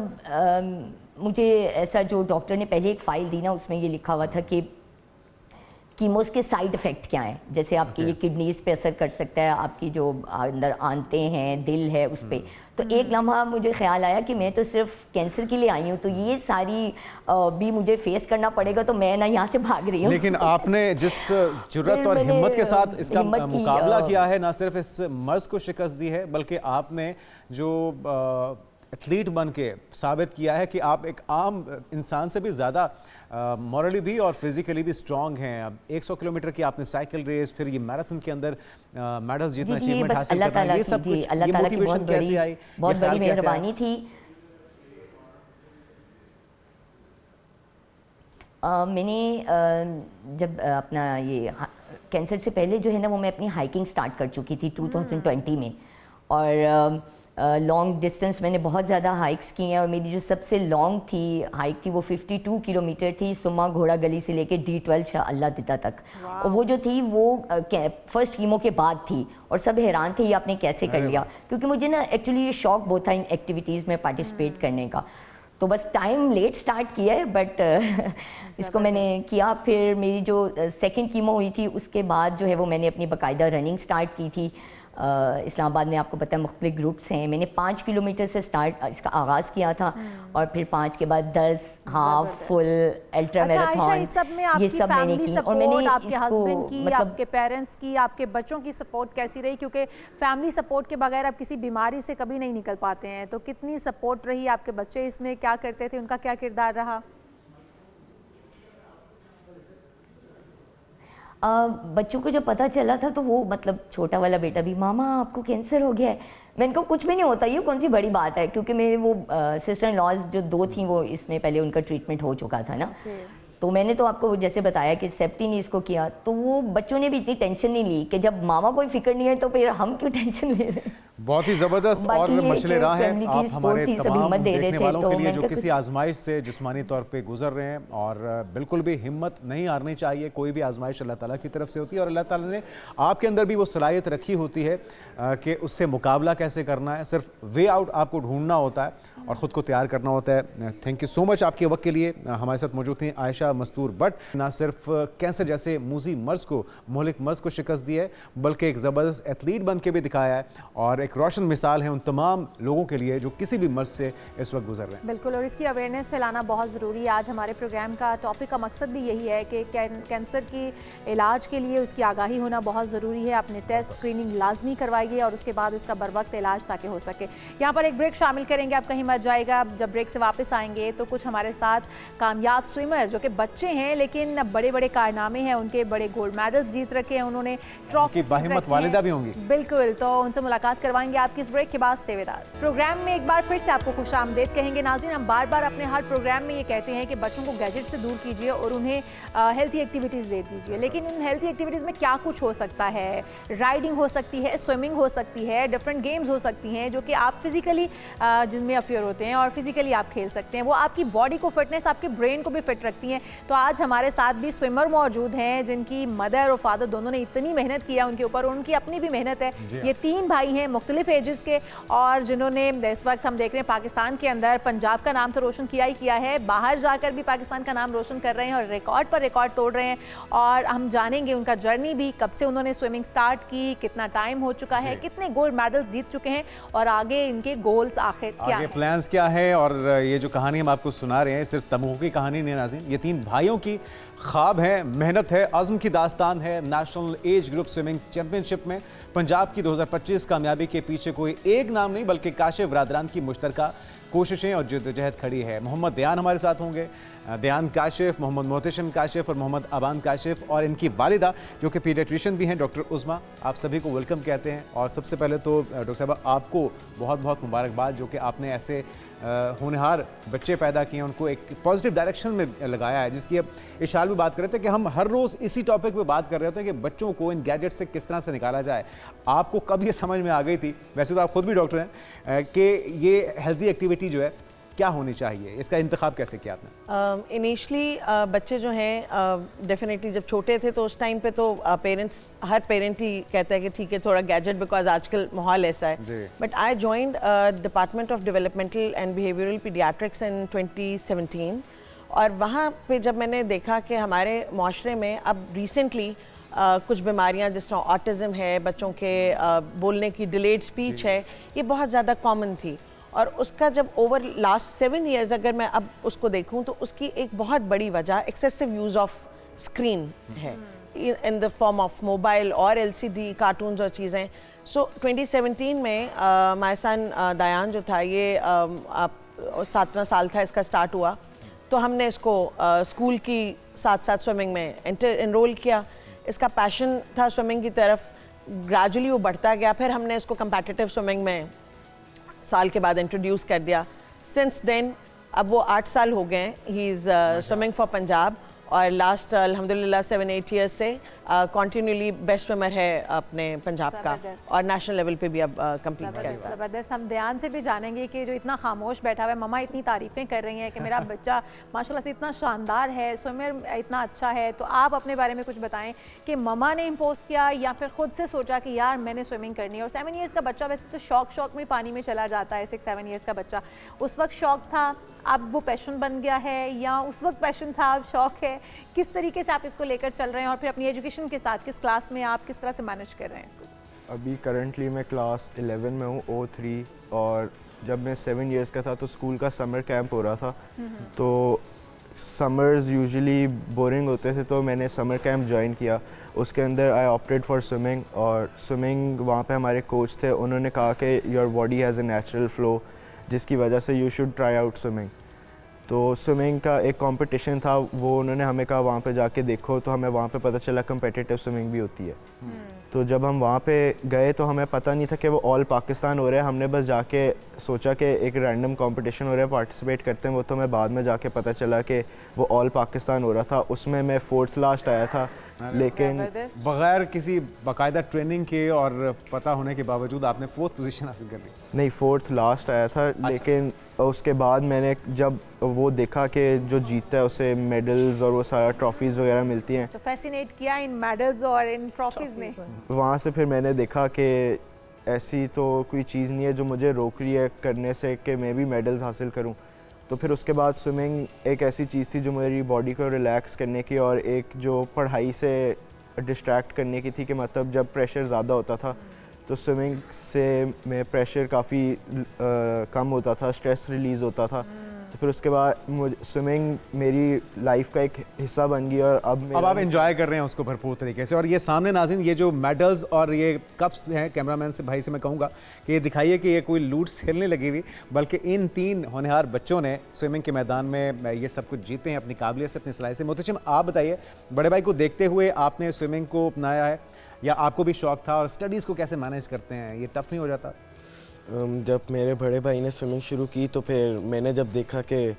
मुझे ऐसा जो डॉक्टर ने पहले एक फ़ाइल दी ना, उसमें ये लिखा हुआ था कि कीमोस के साइड इफ़ेक्ट क्या हैं, जैसे आपकी ये किडनीज़ पे असर कर सकता है, आपकी जो अंदर आंतें हैं, दिल है, उस पर। तो एक लम्हा मुझे ख्याल आया कि मैं तो सिर्फ कैंसर के लिए आई हूँ, तो ये सारी भी मुझे फेस करना पड़ेगा, तो मैं ना यहाँ से भाग रही हूँ। लेकिन आपने जिस जुर्रत और हिम्मत के साथ इसका मुकाबला किया है, ना सिर्फ इस मर्ज को शिकस्त दी है, बल्कि आपने जो एथलीट बन के साबित किया है कि आप एक आम इंसान से भी ज़्यादा मॉरली भी और फिज़िकली भी स्ट्रॉन्ग हैं। 100 किलोमीटर की आपने साइकिल रेस, फिर ये मैराथन के अंदर मेडल्स जीतना, अचीवमेंट हासिल करना, ये सब कुछ, ये मोटिवेशन कैसे आई, बहुत बड़ी मेहरबानी थी। मैंने जब अपना ये कैंसर से पहले जो है ना, वो मैं अपनी हाइकिंग स्टार्ट कर चुकी थी 2020 में, और लॉन्ग डिस्टेंस मैंने बहुत ज़्यादा हाइक्स की हैं, और मेरी जो सबसे लॉन्ग थी हाइक थी वो 52 किलोमीटर थी, सुमा घोड़ा गली से लेके D12 शाह अल्लाह दिता तक। और वो जो थी वो फर्स्ट कीमो के बाद थी, और सब हैरान थे ये आपने कैसे कर लिया, क्योंकि मुझे ना एक्चुअली ये शौक बहुत था इन एक्टिविटीज़ में पार्टिसिपेट करने का। तो बस टाइम लेट स्टार्ट किया है, बट इसको मैंने किया। फिर मेरी जो 2nd कीमो हुई थी, उसके बाद जो है वो मैंने अपनी बाकायदा रनिंग स्टार्ट की थी। इस्लामाबाद में आपको पता है मुख्तलिफ ग्रुप्स हैं, मैंने 5 किलोमीटर से स्टार्ट इसका आगाज़ किया था, और फिर 5 के बाद 10, हाफ, फुल, अल्ट्रा मैराथन, इस सब में आपकी फैमिली सपोर्ट, आपके हस्बैंड की, आपके पेरेंट्स की, आपके बच्चों की सपोर्ट कैसी रही? क्योंकि फैमिली सपोर्ट के बगैर आप किसी बीमारी से कभी नहीं निकल पाते हैं, तो कितनी सपोर्ट रही? आपके बच्चे इसमें क्या करते थे, उनका क्या किरदार रहा? बच्चों को जब पता चला था तो वो मतलब छोटा वाला बेटा भी, मामा आपको कैंसर हो गया है। मैंने कहा कुछ भी नहीं होता, ये कौन सी बड़ी बात है, क्योंकि मेरे वो सिस्टर इन लॉज जो 2 थी वो इसमें पहले उनका ट्रीटमेंट हो चुका था ना। तो मैंने तो आपको जैसे बताया कि सेफ्टी ने इसको किया, तो वो बच्चों ने भी इतनी टेंशन नहीं ली कि जब मामा कोई फिक्र नहीं है तो फिर हम क्यों टेंशन ले रहे हैं। बहुत ही ज़बरदस्त और मशले राह है आप हमारे तमाम देखने वालों के लिए जो किसी आजमाइश से जिस्मानी तौर पे गुजर रहे हैं, और बिल्कुल भी हिम्मत नहीं हारनी चाहिए। कोई भी आजमाइश अल्लाह ताला की तरफ से होती है और अल्लाह ताला ने आपके अंदर भी वो सलाहियत रखी होती है कि उससे मुकाबला कैसे करना है। सिर्फ वे आउट आपको ढूंढना होता है और ख़ुद को तैयार करना होता है। थैंक यू सो मच आपके वक्त के लिए। हमारे साथ मौजूद थी आयशा मस्तूर भट्ट। ना सिर्फ कैंसर जैसे मूजी मर्ज को, मोहलिक मर्ज को शिकस्त दी है, बल्कि एक ज़बरदस्त एथलीट बन के भी दिखाया है और एक रोशन मिसाल है उन तमाम लोगों के लिए जो किसी भी मर्ज से इस वक्त गुजर रहे हैं। बिल्कुल, और इसकी अवेयरनेस फैलाना बहुत ज़रूरी है। आज हमारे प्रोग्राम का टॉपिक का मकसद भी यही है कि कैंसर की इलाज के लिए उसकी आगाही होना बहुत ज़रूरी है। अपने टेस्ट स्क्रीनिंग लाजमी करवाइए और उसके बाद इसका बर वक्त इलाज ताकि हो सके। यहाँ पर एक ब्रेक शामिल करेंगे, आप कहीं मत जाएगा। जब ब्रेक से वापस आएंगे तो कुछ हमारे साथ कामयाब स्विमर जो कि बच्चे हैं लेकिन बड़े बड़े कारनामे हैं उनके, बड़े गोल्ड मेडल्स जीत रखे हैं उन्होंने, ट्रॉफी बाहिम्मत वालिदा भी होंगी। बिल्कुल, तो उनसे मुलाकात करवाएंगे आपकी इस ब्रेक के बाद। Stay with us. प्रोग्राम में एक बार फिर से आपको खुशामदीद कहेंगे नाज़रीन। हम बार बार अपने हर प्रोग्राम में ये कहते हैं कि बच्चों को गैजेट से दूर कीजिए और उन्हें हेल्थी एक्टिविटीज़ दे दीजिए। लेकिन इन हेल्थी एक्टिविटीज़ में क्या कुछ हो सकता है? राइडिंग हो सकती है, स्विमिंग हो सकती है, डिफरेंट गेम्स हो सकती हैं जो कि आप फिजिकली जिनमें अफेयर होते हैं और फिजिकली आप खेल सकते हैं। वो आपकी बॉडी को फिटनेस, आपके ब्रेन को भी फिट रखती हैं। तो आज हमारे साथ भी स्विमर मौजूद हैं जिनकी मदर और फादर दोनों ने इतनी मेहनत किया उनके ऊपर, और उनकी अपनी भी मेहनत है। ये 3 भाई हैं मुख्तलिफ एजेस के और जिन्होंने इस वक्त हम देख रहे हैं पाकिस्तान के अंदर पंजाब का नाम तो रोशन किया ही किया है, बाहर जाकर भी पाकिस्तान का नाम रोशन कर रहे हैं और रिकॉर्ड पर रिकॉर्ड तोड़ रहे हैं। और हम जानेंगे उनका जर्नी भी, कब से उन्होंने स्विमिंग स्टार्ट की, कितना टाइम हो चुका है, कितने गोल्ड मेडल जीत चुके हैं और आगे इनके गोल्स आखिर क्या है, प्लान्स क्या है। और ये जो कहानी हम आपको सुना रहे हैं सिर्फ तमुह की कहानी नहीं नाज़रीन, ये 3 भाइयों की ख्वाब है, मेहनत है, अज़्म की दास्तान है। National age group swimming championship में पंजाब की 2025 कामयाबी के पीछे कोई एक नाम नहीं बल्कि काशिफ बरादरान की मुश्तरका कोशिशें और जद्दोजहद खड़ी है। मोहम्मद दयान हमारे साथ होंगे, दयान काशिफ, मोहम्मद मोहतशिम काशिफ और मोहम्मद अबान काशिफ, और इनकी वालिदा जो कि पीडियाट्रिशियन भी हैं डॉक्टर उज़मा। आप सभी को वेलकम कहते हैं। और सबसे पहले तो डॉक्टर साहब आपको बहुत बहुत मुबारकबाद जो कि आपने ऐसे होनहार बच्चे पैदा किए, उनको एक पॉजिटिव डायरेक्शन में लगाया है, जिसकी अब इशाल भी बात कर रहे थे कि हम हर रोज़ इसी टॉपिक पे बात कर रहे होते हैं कि बच्चों को इन गैजेट से किस तरह से निकाला जाए। आपको कब ये समझ में आ गई थी, वैसे तो आप खुद भी डॉक्टर हैं, कि ये हेल्दी एक्टिविटी जो है क्या होनी चाहिए, इसका इंतखाब कैसे किया आपने? इनिशली बच्चे जो हैं डेफिनेटली जब छोटे थे तो उस टाइम पे तो पेरेंट्स, हर पेरेंट ही कहता है कि ठीक है थोड़ा गैजेट, बिकॉज आजकल माहौल ऐसा है। But I joined department of developmental and behavioural paediatrics in 2017 और वहाँ पे जब मैंने देखा कि हमारे माशरे में अब रिसेंटली कुछ बीमारियाँ जिस तरह ऑटिज़म है, बच्चों के बोलने की डिलेड स्पीच है, ये बहुत ज़्यादा कॉमन थी। और उसका जब ओवर लास्ट 7 ईयर्स अगर मैं अब उसको देखूं तो उसकी एक बहुत बड़ी वजह एक्सेसिव यूज़ ऑफ स्क्रीन है, in the form of mobile और LCD कार्टून्स और चीज़ें। सो 2017 में माय सन दयान जो था, ये 17 साल था इसका स्टार्ट हुआ, तो हमने इसको स्कूल की साथ साथ स्विमिंग में एनरोल किया। इसका पैशन था स्विमिंग की तरफ, ग्रेजुअली वो बढ़ता गया। फिर हमने इसको कम्पिटिटिव स्विमिंग में साल के बाद इंट्रोड्यूस कर दिया। सिंस देन अब वो 8 साल हो गए हैं, he is swimming for Punjab और लास्ट अल्हम्दुलिल्लाह 7-8 ईयर्स से कॉन्टिन्यूली बेस्ट स्विमर है अपने पंजाब का और नेशनल लेवल पे भी अब कम्पीट करता है। ज़बरदस्त। हम ध्यान से भी जानेंगे कि जो इतना खामोश बैठा हुआ है, मम्मा इतनी तारीफ़ें कर रही हैं कि मेरा बच्चा माशाल्लाह से इतना शानदार है, स्विमर इतना अच्छा है, तो आप अपने बारे में कुछ बताएं कि मम्मा ने इम्पोज किया या फिर खुद से सोचा कि यार मैंने स्विमिंग करनी है। और 7 ईयर्स का बच्चा वैसे तो शौक में पानी में चला जाता है, 6-7 ईयर्स का बच्चा, उस वक्त शौक था, अब वो पैशन बन गया है या उस वक्त पैशन था अब शौक है? किस तरीके से आप इसको लेकर चल रहे हैं और फिर अपनी एजुकेशन के साथ किस क्लास में आप किस तरह से मैनेज कर रहे हैं इसको? अभी करंटली मैं क्लास 11 में हूँ, O3, और जब मैं 7 इयर्स का था तो स्कूल का समर कैंप हो रहा था, तो समर्स यूजुअली बोरिंग होते थे, तो मैंने समर कैंप ज्वाइन किया। उसके अंदर आई ऑप्टेड फॉर स्विमिंग, और स्विमिंग वहाँ पे हमारे कोच थे, उन्होंने कहा कि your body has a natural flow, जिसकी वजह से you should try out swimming. तो स्विमिंग का एक कंपटीशन था, वो उन्होंने हमें कहा वहाँ पे जाके देखो, तो हमें वहाँ पे पता चला कम्पिटिटिव स्विमिंग भी होती है। तो जब हम वहाँ पे गए तो हमें पता नहीं था कि वो ऑल पाकिस्तान हो रहा है, हमने बस जाके सोचा कि एक रैंडम कंपटीशन हो रहा है, पार्टिसिपेट करते हैं। वो तो हमें बाद में जाके पता चला कि वो ऑल पाकिस्तान हो रहा था। उसमें मैं 4th लास्ट आया था, लेकिन बगैर किसी बाकायदा ट्रेनिंग के और पता होने के बावजूद आपने 4th पोजीशन हासिल कर ली। नहीं, 4th लास्ट आया था। लेकिन उसके बाद मैंने जब वो देखा कि जो जीतता है उसे मेडल्स और वो सारा ट्रॉफीज़ वगैरह मिलती हैं, तो फैसिनेट किया इन मेडल्स और इन ट्रॉफीज़ ने। वहाँ से फिर मैंने देखा कि ऐसी तो कोई चीज़ नहीं है जो मुझे रोक रही है करने से कि मैं भी मेडल्स हासिल करूँ। तो फिर उसके बाद स्विमिंग एक ऐसी चीज़ थी जो मेरी बॉडी को रिलैक्स करने की और एक जो पढ़ाई से डिस्ट्रैक्ट करने की थी, कि मतलब जब प्रेशर ज़्यादा होता था तो स्विमिंग से में प्रेशर काफ़ी कम होता था, स्ट्रेस रिलीज़ होता था। तो फिर उसके बाद मुझे स्विमिंग मेरी लाइफ का एक हिस्सा बन गई और अब आप एंजॉय कर रहे हैं उसको भरपूर तरीके से। और ये सामने नाज़रीन ये जो मेडल्स और ये कप्स हैं, कैमरामैन से भाई से मैं कहूँगा कि ये दिखाइए कि ये कोई लूट सेल नहीं लगी हुई, बल्कि इन 3 होनहार बच्चों ने स्विमिंग के मैदान में ये सब कुछ जीते हैं अपनी काबिलियत से, अपनी सलाहियत से। मोहतरम, आप बताइए, बड़े भाई को देखते हुए आपने स्विमिंग को अपनाया है या आपको भी शौक था, और स्टडीज़ को कैसे मैनेज करते हैं, ये टफ नहीं हो जाता? जब मेरे बड़े भाई ने स्विमिंग शुरू की तो फिर मैंने जब देखा कि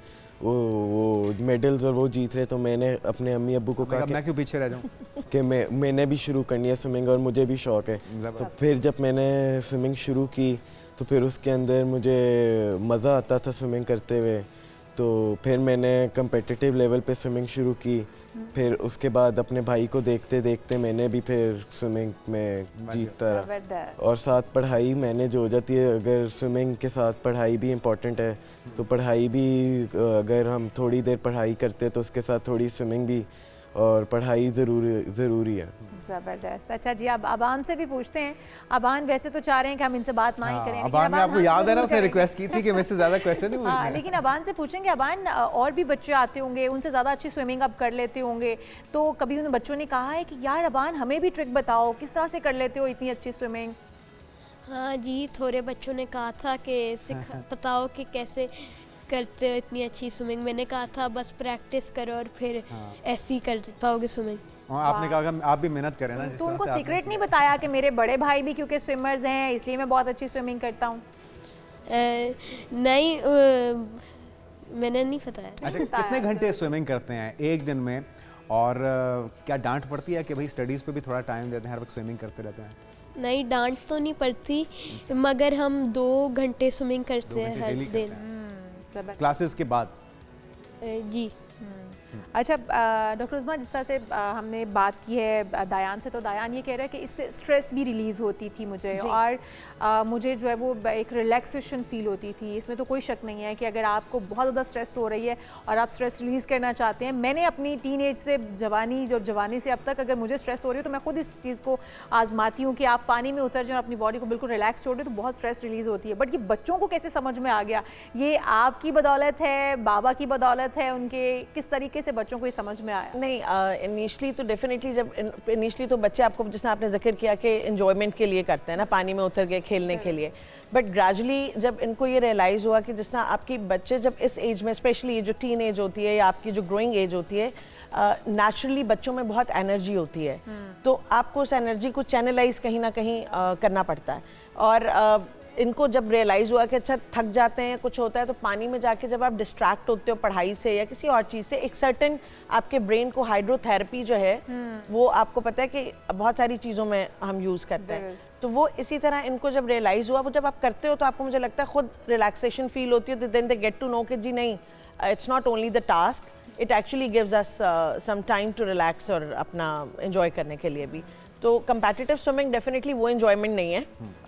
वो मेडल्स और वो जीत रहे, तो मैंने अपने अम्मी अब्बू को कहा मैं क्यों पीछे रह जाऊँ कि मैंने भी शुरू करनी है स्विमिंग और मुझे भी शौक है। तो फिर जब मैंने स्विमिंग शुरू की तो फिर उसके अंदर मुझे मज़ा आता था स्विमिंग करते हुए। तो फिर मैंने कम्पिटिटिव लेवल पे स्विमिंग शुरू की। फिर उसके बाद अपने भाई को देखते देखते मैंने भी फिर स्विमिंग में जीतता रहा। और साथ पढ़ाई मैनेज हो जाती है, अगर स्विमिंग के साथ पढ़ाई भी इम्पोर्टेंट है, तो पढ़ाई भी अगर हम थोड़ी देर पढ़ाई करते तो उसके साथ थोड़ी स्विमिंग भी, और पढ़ाई ज़रूरी है। ज़बरदस्त। अच्छा जी, अब अबान से भी पूछते हैं। अबान वैसे तो चाह रहे हैं कि हम इनसे बात ना ही करें, अबान ने आपको याद है ना, उसने रिक्वेस्ट की थी कि मुझसे ज़्यादा क्वेश्चन नहीं पूछने। लेकिन अबान से पूछेंगे। अबान, और भी बच्चे आते होंगे, उनसे ज़्यादा अच्छी स्विमिंग अब कर लेते होंगे, तो कभी उन बच्चों ने कहा है कि यार अबान हमें भी ट्रिक बताओ, किस तरह से कर लेते हो इतनी अच्छी स्विमिंग? हाँ जी, थोड़े बच्चों ने कहा था कि बताओ कि कैसे करते हो इतनी अच्छी स्विमिंग। मैंने कहा था बस प्रैक्टिस करो और फिर ऐसे ही कर पाओगे स्विमिंग। आपने कहा आप भी मेहनत करें ना। तो उनको सीक्रेट नहीं बताया कि मेरे बड़े भाई भी क्योंकि स्विमर्स हैं इसलिए मैं बहुत अच्छी स्विमिंग करता हूँ? नहीं, मैंने नहीं बताया। अच्छा, कितने घंटे स्विमिंग करते हैं एक दिन में, और क्या डांट पड़ती है कि भाई स्टडीज़ पे भी थोड़ा टाइम देते हैं, हर वक्त स्विमिंग करते रहते हैं? नहीं, डांट तो नहीं पड़ती, मगर हम 2 घंटे स्विमिंग करते हैं हर दिन क्लासेस के बाद। जी। अच्छा डॉक्टर उस्मा, जिस तरह से हमने बात की है दायान से, तो दायान ये कह रहा है कि इससे स्ट्रेस भी रिलीज़ होती थी मुझे, और मुझे जो है वो एक रिलैक्सेशन फ़ील होती थी। इसमें तो कोई शक नहीं है कि अगर आपको बहुत ज़्यादा स्ट्रेस हो रही है और आप स्ट्रेस रिलीज़ करना चाहते हैं, मैंने अपनी टीन एज से जवानी से अब तक अगर मुझे स्ट्रेस हो रही है तो मैं खुद इस चीज़ को आजमाती हूँ कि आप पानी में उतर जाओ और अपनी बॉडी को बिल्कुल रिलैक्स छोड़ दें, तो बहुत स्ट्रेस रिलीज़ होती है। बट ये बच्चों को कैसे समझ में आ गया? ये आपकी बदौलत है, बाबा की बदौलत है, उनके किस तरीके से बच्चों को ये समझ में आया? नहीं, इनिशियली तो डेफिनेटली जब इनिशियली तो बच्चे आपको, जिसने आपने जिक्र किया कि एंजॉयमेंट के लिए करते हैं ना, पानी में उतर गए खेलने के लिए, बट ग्रेजुअली जब इनको ये रियलाइज़ हुआ कि जिस तरह आपकी बच्चे जब इस एज में, स्पेशली ये जो टीन एज होती है या आपकी जो ग्रोइंग एज होती है, नेचुरली बच्चों में बहुत एनर्जी होती है, तो आपको उस एनर्जी को चैनलाइज कहीं ना कहीं करना पड़ता है। और इनको जब रियलाइज़ हुआ कि अच्छा थक जाते हैं, कुछ होता है, तो पानी में जाके जब आप डिस्ट्रैक्ट होते हो पढ़ाई से या किसी और चीज़ से, एक सर्टेन आपके ब्रेन को हाइड्रोथेरेपी जो है वो आपको पता है कि बहुत सारी चीज़ों में हम यूज़ करते हैं, तो वो इसी तरह इनको जब रियलाइज़ हुआ, वो जब आप करते हो तो आपको, मुझे लगता है, खुद रिलैक्सेशन फील होती है। तो then they get to know कि जी नहीं, it's not only the task, it actually gives us some time to relax और अपना एंजॉय करने के लिए भी। तो कंपेटिटिव स्विमिंग डेफिनेटली वो एंजॉयमेंट नहीं है,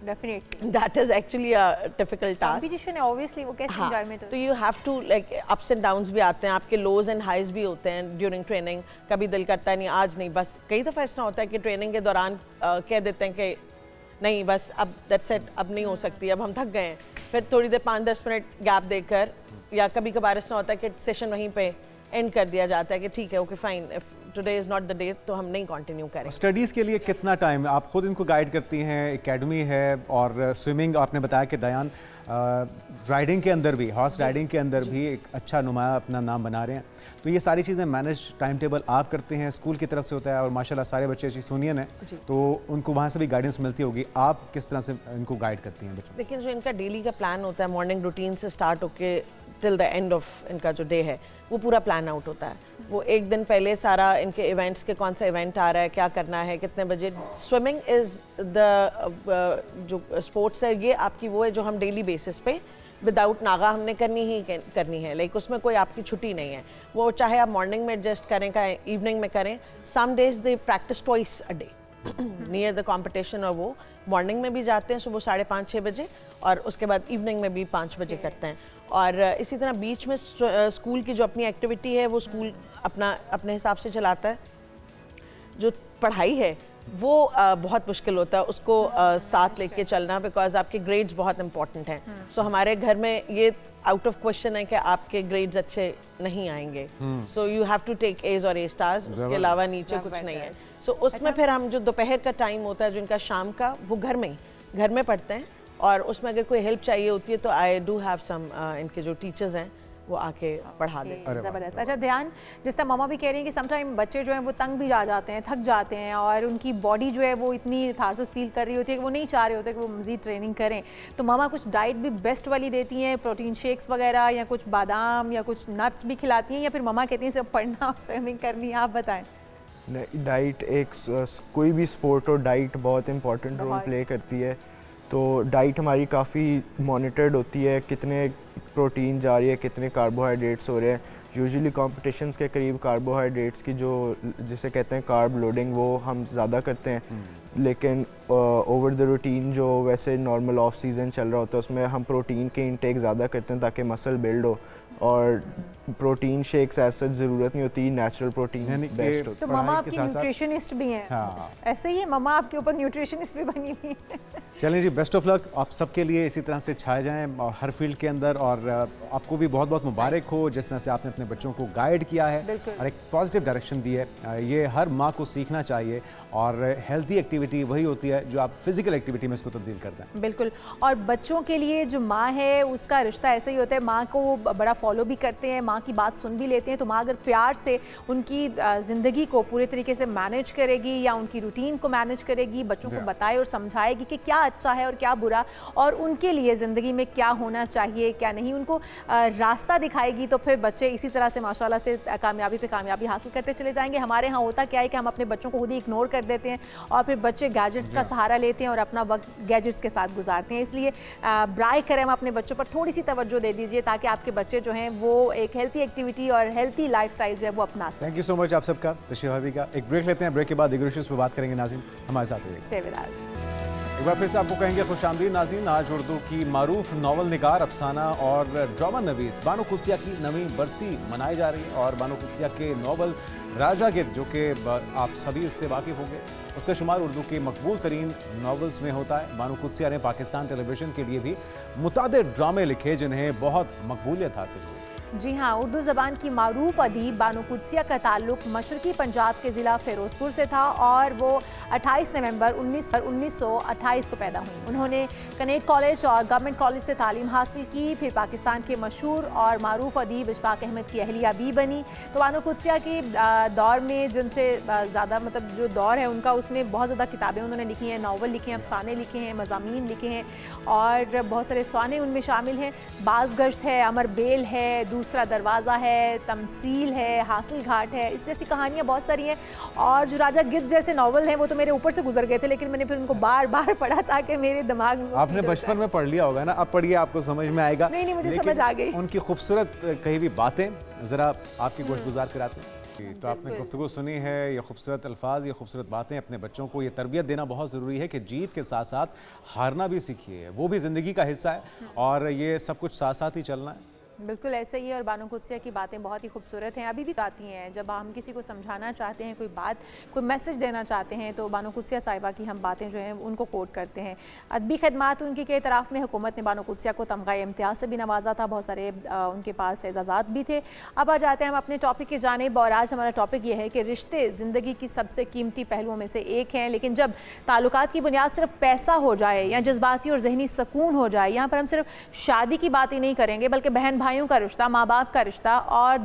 definitely that is actually a difficult task. Competition है ऑब्वियसली, वो कैसे एंजॉयमेंट होता है? तो you have to, like, ups and downs भी आते हैं, आपके लोज एंड हाइज भी होते हैं ड्यूरिंग ट्रेनिंग। कभी दिल करता है नहीं आज नहीं, बस कई दफ़ा ऐसा होता है कि ट्रेनिंग के दौरान कह देते हैं कि नहीं बस अब दैट्स इट, अब नहीं हो सकती, अब हम थक गए हैं, फिर थोड़ी देर 5-10 मिनट गैप देकर, या कभी कभार ऐसा होता है कि सेशन वहीं पे एंड कर दिया जाता है कि ठीक है, okay fine, today is not the day, तो हम नहीं कंटिन्यू करें। स्टडीज़ के लिए कितना टाइम आप खुद इनको गाइड करती हैं? एकेडमी है और स्विमिंग आपने बताया कि दयान राइडिंग के अंदर भी, हॉर्स राइडिंग के अंदर भी एक अच्छा नुमाया अपना नाम बना रहे हैं, तो ये सारी चीज़ें मैनेज टाइम टेबल आप करते हैं, स्कूल की तरफ से होता है और माशाल्लाह सारे बच्चे अच्छी सूनियन हैं, तो उनको वहाँ से भी गाइडेंस मिलती होगी। आप किस तरह से इनको गाइड करती हैं बच्चों? देखिए, जो इनका डेली का प्लान होता है, मॉर्निंग रूटीन से स्टार्ट होके टिल द एंड ऑफ इनका जो डे है, वो पूरा प्लान आउट होता है। वो एक दिन पहले सारा इनके इवेंट्स के कौन सा इवेंट आ रहा है, क्या करना है, कितने बजे। स्विमिंग इज़ द जो स्पोर्ट्स है, ये आपकी वो है जो हम डेली बेसिस पे विदाउट नागा हमने करनी है। लाइक उसमें कोई आपकी छुट्टी नहीं है। वो चाहे आप मॉर्निंग में एडजस्ट करें, चाहे इवनिंग में करें। Some days they practice twice a day near the competition, और वो मॉर्निंग में भी जाते हैं सुबह 5:30-6 बजे, और उसके बाद इवनिंग में भी 5 बजे करते हैं। और इसी तरह बीच में स्कूल की जो अपनी एक्टिविटी है वो स्कूल अपने हिसाब से चलाता है। जो पढ़ाई है वो बहुत मुश्किल होता है उसको साथ लेके चलना, बिकॉज आपके ग्रेड्स बहुत इंपॉर्टेंट हैं। सो हमारे घर में ये आउट ऑफ क्वेश्चन है कि आपके ग्रेड्स अच्छे नहीं आएंगे, so you have to take As और ए स्टार्स, उसके अलावा नीचे कुछ नहीं है। सो उसमें फिर हम जो दोपहर का टाइम होता है, जो इनका शाम का, वो घर में पढ़ते हैं, और उसमें अगर कोई हेल्प चाहिए होती है तो आई डू हैव सम इनके जो टीचर्स हैं वो आके पढ़ा देते हैं। ज़बरदस्त। अच्छा ध्यान, जिस तरह मामा भी कह रही हैं कि समटाइम बच्चे जो हैं वो तंग भी आ जाते हैं, थक जाते हैं, और उनकी बॉडी जो है वो इतनी थासस फील कर रही होती है कि वो नहीं चाह रहे होते कि वो मज़ीद ट्रेनिंग करें, तो मामा कुछ डाइट भी बेस्ट वाली देती हैं, प्रोटीन शेक्स वगैरह, या कुछ बादाम या कुछ नट्स भी खिलाती हैं, या फिर मामा कहती हैं सिर्फ पढ़ना और स्विमिंग करनी है? आप बताएं। डाइट कोई भी स्पोर्ट हो, डाइट बहुत इंपॉर्टेंट रोल प्ले करती है। तो डाइट हमारी काफ़ी मॉनिटर्ड होती है, कितने प्रोटीन जा रही है, कितने कार्बोहाइड्रेट्स हो रहे हैं। यूजुअली कॉम्पिटिशन्स के करीब कार्बोहाइड्रेट्स की जो जिसे कहते हैं कार्ब लोडिंग, वो हम ज़्यादा करते हैं, लेकिन ओवर द रूटीन जो वैसे नॉर्मल ऑफ सीज़न चल रहा होता है उसमें हम प्रोटीन के इंटेक ज़्यादा करते हैं ताकि मसल बिल्ड हो, और प्रोटीन शेक्स ऐसा ज़रूरत नहीं होती, नेचुरल प्रोटीन बेस्ट होता है। तो मामा आपकी न्यूट्रिशनिस्ट भी हैं। हाँ। ऐसे ही मामा आपके ऊपर न्यूट्रिशनिस्ट भी बनी हुई है। चलें जी, बेस्ट ऑफ लक आप सबके लिए, इसी तरह से छाए जाएं हर फील्ड के अंदर, और आपको भी बहुत बहुत मुबारक हो जिस तरह से आपने अपने बच्चों को गाइड किया है और एक पॉजिटिव डायरेक्शन दी है। ये हर माँ को सीखना चाहिए, और हेल्थी एक्टिविटी वही होती है जो आप फिजिकल एक्टिविटी में इसको तब्दील करते हैं। बिल्कुल। और बच्चों के लिए जो माँ है उसका रिश्ता ऐसा ही होता है, माँ को बड़ा फॉलो भी करते हैं, माँ की बात सुन भी लेते हैं। तो माँ अगर प्यार से उनकी ज़िंदगी को पूरे तरीके से मैनेज करेगी, या उनकी रूटीन को मैनेज करेगी, बच्चों को बताए और समझाएगी कि क्या अच्छा है और क्या बुरा, और उनके लिए ज़िंदगी में क्या होना चाहिए क्या नहीं, उनको रास्ता दिखाएगी, तो फिर बच्चे इसी तरह से माशाल्लाह से कामयाबी पे कामयाबी हासिल करते चले जाएंगे। हमारे यहाँ होता क्या है कि हम अपने बच्चों को खुद ही इग्नोर कर देते हैं, और फिर बच्चे गैजेट्स का सहारा लेते हैं और अपना वक्त गैजेट्स के साथ गुजारते हैं। इसलिए ब्राई करम अपने बच्चों पर थोड़ी सी तवज्जो दे दीजिए, ताकि आपके बच्चे जो हैं वो एक हेल्थी एक्टिविटी और हेल्थी लाइफस्टाइल जो है वो अपना सकें। थैंक यू सो मच आप सबका, तशरीफ भाभी का। एक ब्रेक लेते हैं, ब्रेक के बाद दीगर इश्यूज़ पे बात करेंगे। नाज़रीन हमारे साथ रहिए। Stay with us. एक बार फिर से आपको कहेंगे खुशामदीद नाज़रीन। आज उर्दू की मारूफ नावल निगार, अफसाना और ड्रामा नवीस बानो कुदसिया की नवी बरसी मनाई जा रही है, और बानो कुदसिया के नावल राजा गिर, जो कि आप सभी उससे वाकिफ़ होंगे, उसका शुमार उर्दू के मकबूल तरीन नावल्स में होता है। बानो कुदसिया ने पाकिस्तान टेलीविज़न के लिए भी मुतादिद ड्रामे लिखे जिन्हें बहुत मकबूलियत हासिल हुई। जी हाँ, उर्दू ज़बान की मारूफ अदीब बानो कुदसिया का ताल्लुक़ मशरक़ी पंजाब के ज़िला फ़िरोज़पुर से था, और वो 28 नवंबर 1928 को पैदा हुई। उन्होंने कनेट कॉलेज और गवर्नमेंट कॉलेज से तालीम हासिल की, फिर पाकिस्तान के मशहूर और मारूफ अदीब इशफाक अहमद की अहलिया भी बनी। तो बानो कुदसिया के दौर में जिनसे ज़्यादा मतलब जो दौर है उनका, उसमें बहुत ज़्यादा किताबें उन्होंने लिखी हैं, नावल लिखे हैं, अफसाने लिखे हैं, मज़ामीन लिखे हैं, और बहुत सारे स्वाने उनमें शामिल हैं। बाज़ गश्त है, अमर बेल है, दूसरा दरवाज़ा है, तमसील है, हासिल घाट है, इस जैसी कहानियाँ बहुत सारी हैं। और जो राजा गिद्ध जैसे नावल हैं वो तो मेरे ऊपर से गुजर गए थे, लेकिन मैंने फिर उनको बार बार पढ़ा ताकि मेरे दिमाग में। आपने बचपन में पढ़ लिया होगा ना, अब पढ़िए आपको समझ में आएगा। नहीं, मुझे समझ आ गई। उनकी खूबसूरत कही हुई बातें ज़रा आपकी गोश गुजार कराते हैं। तो आपने गुफ्तगू सुनी है, ये खूबसूरत अल्फाज, ये खूबसूरत बातें। अपने बच्चों को ये तरबियत देना बहुत ज़रूरी है कि जीत के साथ साथ हारना भी सीखिए, वो भी ज़िंदगी का हिस्सा है, और ये सब कुछ साथ साथ ही चलना है। बिल्कुल ऐसे ही है और बानो कुदसिया की बातें बहुत ही खूबसूरत हैं, अभी भी आती हैं। जब हम किसी को समझाना चाहते हैं, कोई बात, कोई मैसेज देना चाहते हैं, तो बानो कुदसिया साहिबा की हम बातें जो हैं उनको कोट करते हैं। अदबी खदमात उनकी के तरफ में हुकूमत ने बानो कुदसिया को तमगा इम्तियाज़ से भी नवाजा था, बहुत सारे उनके पास एजाज़ात भी थे। अब आ जाते हैं हम अपने टॉपिक की जानिब और आज हमारा टॉपिक ये है कि रिश्ते ज़िंदगी की सबसे कीमती पहलुओं में से एक हैं, लेकिन जब ताल्लुकात की बुनियाद सिर्फ पैसा हो जाए या जज्बाती और जहनी सुकून हो जाए, यहाँ पर हम सिर्फ शादी की बात ही नहीं करेंगे बल्कि बहन भाइयों का रिश्ता, माँ बाप का रिश्ता और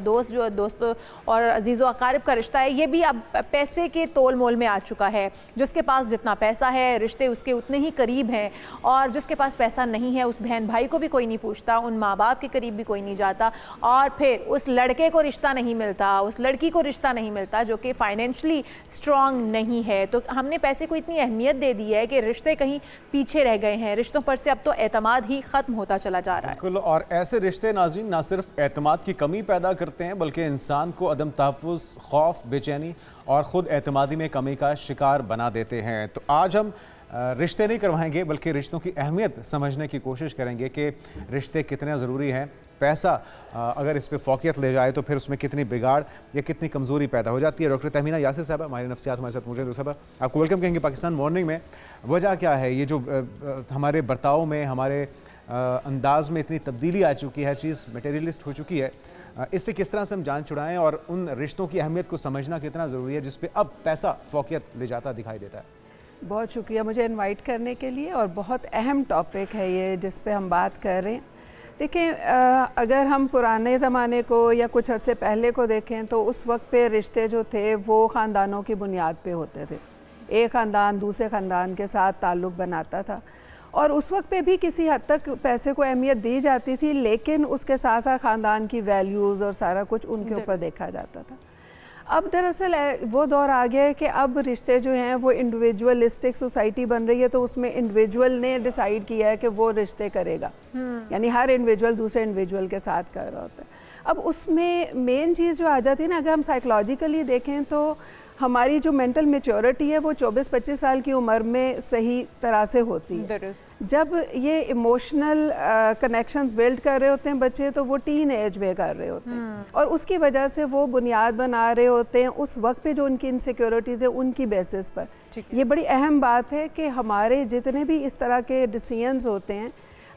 दोस्तों और अजीज़ो अकारिब का रिश्ता है, ये भी अब पैसे के तोल मोल में आ चुका है। जिसके पास जितना पैसा है रिश्ते उसके उतने ही करीब हैं, और जिसके पास पैसा नहीं है उस बहन भाई को भी कोई नहीं पूछता, उन माँ बाप के करीब भी कोई नहीं जाता, और फिर उस लड़के को रिश्ता नहीं मिलता, उस लड़की को रिश्ता नहीं मिलता जो कि फाइनेंशली स्ट्रॉन्ग नहीं है। तो हमने पैसे को इतनी अहमियत दे दी है कि रिश्ते कहीं पीछे रह गए हैं, रिश्तों पर से अब तो एतमाद ही ख़त्म होता चला जा रहा है। बिल्कुल, और ऐसे रिश्ते नाज़रीन ना सिर्फ एतमाद की कमी पैदा करते हैं बल्कि इंसान को अदम तहफ़्फ़ुज़, खौफ, बेचैनी और ख़ुद एतमादी में कमी का शिकार बना देते हैं। तो आज हम रिश्ते नहीं करवाएंगे बल्कि रिश्तों की अहमियत समझने की कोशिश करेंगे कि रिश्ते कितने ज़रूरी हैं। पैसा अगर इस पे फ़ौक़ियत ले जाए तो फिर उसमें कितनी बिगाड़ या कितनी कमज़ोरी पैदा हो जाती है। डॉक्टर तहमीना यासिर साहब हमारी नफ्सियात हमारे साथ मौजूद है। साहब आपको वेलकम कहेंगे पाकिस्तान मॉर्निंग में। वजह क्या है ये जो हमारे बर्ताव में, हमारे अंदाज में इतनी तब्दीली आ चुकी है, हर चीज़ मटेरियलिस्ट हो चुकी है, इससे किस तरह से हम जान छुड़ाएं और उन रिश्तों की अहमियत को समझना कितना ज़रूरी है जिस पे अब पैसा फ़ौक़ियत ले जाता दिखाई देता है। बहुत शुक्रिया मुझे इनवाइट करने के लिए, और बहुत अहम टॉपिक है ये जिस पे हम बात कर रहे हैं। देखिए, अगर हम पुराने ज़माने को या कुछ अरसे पहले को देखें तो उस वक्त पे रिश्ते जो थे वो ख़ानदानों की बुनियाद पे होते थे। एक ख़ानदान दूसरे ख़ानदान के साथ ताल्लुक़ बनाता था, और उस वक्त पे भी किसी हद तक पैसे को अहमियत दी जाती थी, लेकिन उसके साथ साथ ख़ानदान की वैल्यूज़ और सारा कुछ उनके ऊपर देखा जाता था। अब दरअसल वो दौर आ गया है कि अब रिश्ते जो हैं वो इंडिविजुअलिस्टिक सोसाइटी बन रही है, तो उसमें इंडिविजुअल ने डिसाइड किया है कि वो रिश्ते करेगा, यानी हर इंडिविजुअल दूसरे इंडिविजुअल के साथ कर रहा होता है। अब उसमें मेन चीज़ जो आ जाती है ना, अगर हम साइकोलॉजिकली देखें तो हमारी जो मेंटल मैच्योरिटी है वो 24-25 साल की उम्र में सही तरह से होती है। जब ये इमोशनल कनेक्शंस बिल्ड कर रहे होते हैं बच्चे, तो वो टीन एज में कर रहे होते हैं, और उसकी वजह से वो बुनियाद बना रहे होते हैं उस वक्त पे जो उनकी इनसिक्योरिटीज़ है उनकी बेसिस पर। ये बड़ी अहम बात है कि हमारे जितने भी इस तरह के डिसीजंस होते हैं,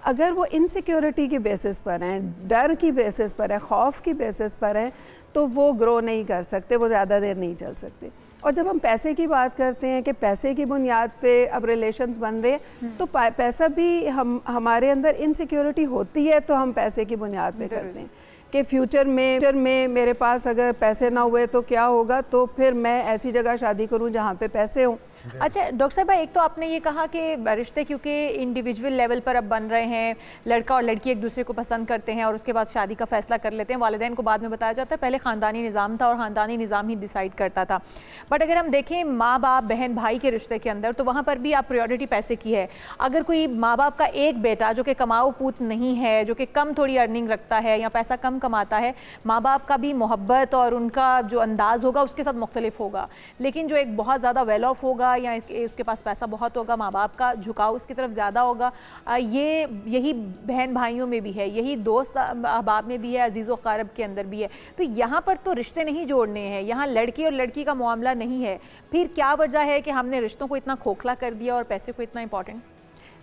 अगर वो इनसिक्योरिटी की बेसिस पर हैं, डर की बेसिस पर है, खौफ की बेसिस पर है, तो वो ग्रो नहीं कर सकते, वो ज़्यादा देर नहीं चल सकते। और जब हम पैसे की बात करते हैं कि पैसे की बुनियाद पे अब रिलेशंस बन रहे हैं, तो पैसा भी हमारे अंदर इनसिक्योरिटी होती है तो हम पैसे की बुनियाद पे करते हैं कि फ्यूचर में मेरे पास अगर पैसे ना हुए तो क्या होगा, तो फिर मैं ऐसी जगह शादी करूं जहां पे पैसे हों। अच्छा डॉक्टर साहब, एक तो आपने ये कहा कि रिश्ते क्योंकि इंडिविजुअल लेवल पर अब बन रहे हैं, लड़का और लड़की एक दूसरे को पसंद करते हैं और उसके बाद शादी का फैसला कर लेते हैं, वालिदैन को बाद में बताया जाता है, पहले ख़ानदानी निज़ाम था और ख़ानदानी निज़ाम ही डिसाइड करता था। बट अगर हम देखें माँ बाप बहन भाई के रिश्ते के अंदर, तो वहाँ पर भी आप प्रायोरिटी पैसे की है। अगर कोई माँ बाप का एक बेटा जो कि कमाऊ पूत नहीं है, जो कि कम थोड़ी अर्निंग रखता है या पैसा कम कमाता है, माँ बाप का भी मोहब्बत और उनका जो अंदाज़ होगा उसके साथ मुख्तलिफ होगा। लेकिन जो एक बहुत ज़्यादा वेल ऑफ होगा या उसके पास पैसा बहुत होगा, माँ बाप का झुकाव उसकी तरफ ज़्यादा होगा। यही बहन भाइयों में भी है, यही दोस्त अहबाब में भी है, अजीज़ो क़ारब के अंदर भी है। तो यहाँ पर तो रिश्ते नहीं जोड़ने हैं, यहाँ लड़की और लड़की का मामला नहीं है। फिर क्या वजह है कि हमने रिश्तों को इतना खोखला कर दिया और पैसे को इतना इंपॉर्टेंट?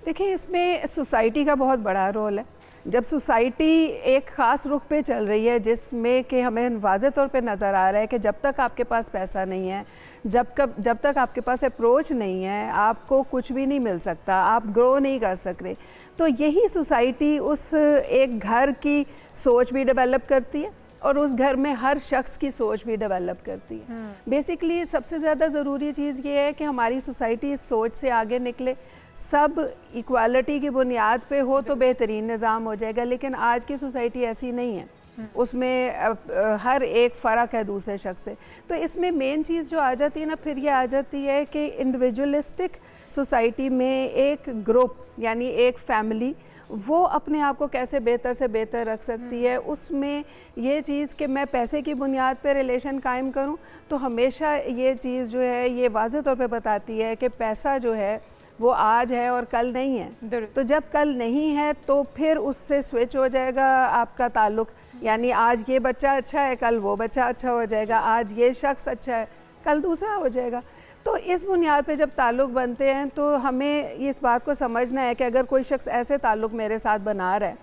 देखिए, इसमें सोसाइटी का बहुत बड़ा रोल है। जब सोसाइटी एक ख़ास रुख पे चल रही है जिसमें कि हमें वाज़े तौर पे नज़र आ रहा है कि जब तक आपके पास पैसा नहीं है, जब तक आपके पास अप्रोच नहीं है, आपको कुछ भी नहीं मिल सकता, आप ग्रो नहीं कर सकते। तो यही सोसाइटी उस एक घर की सोच भी डेवलप करती है और उस घर में हर शख्स की सोच भी डेवलप करती है। बेसिकली सबसे ज़्यादा ज़रूरी चीज़ ये है कि हमारी सोसाइटी इस सोच से आगे निकले, सब इक्वालिटी की बुनियाद पे हो तो बेहतरीन निज़ाम हो जाएगा। लेकिन आज की सोसाइटी ऐसी नहीं है, उसमें हर एक फ़र्क है दूसरे शख्स से। तो इसमें मेन चीज़ जो आ जाती है ना, फिर ये आ जाती है कि इंडिविजुअलिस्टिक सोसाइटी में एक ग्रुप यानी एक फैमिली वो अपने आप को कैसे बेहतर से बेहतर रख सकती है। उसमें ये चीज़ कि मैं पैसे की बुनियाद पे रिलेशन कायम करूं, तो हमेशा ये चीज़ जो है ये वाज़े तौर पे बताती है कि पैसा जो है वो आज है और कल नहीं है। तो जब कल नहीं है तो फिर उससे स्विच हो जाएगा आपका ताल्लुक़, यानी आज ये बच्चा अच्छा है कल वो बच्चा अच्छा हो जाएगा, आज ये शख्स अच्छा है कल दूसरा हो जाएगा। तो इस बुनियाद पे जब ताल्लुक़ बनते हैं तो हमें इस बात को समझना है कि अगर कोई शख्स ऐसे ताल्लुक़ मेरे साथ बना रहा है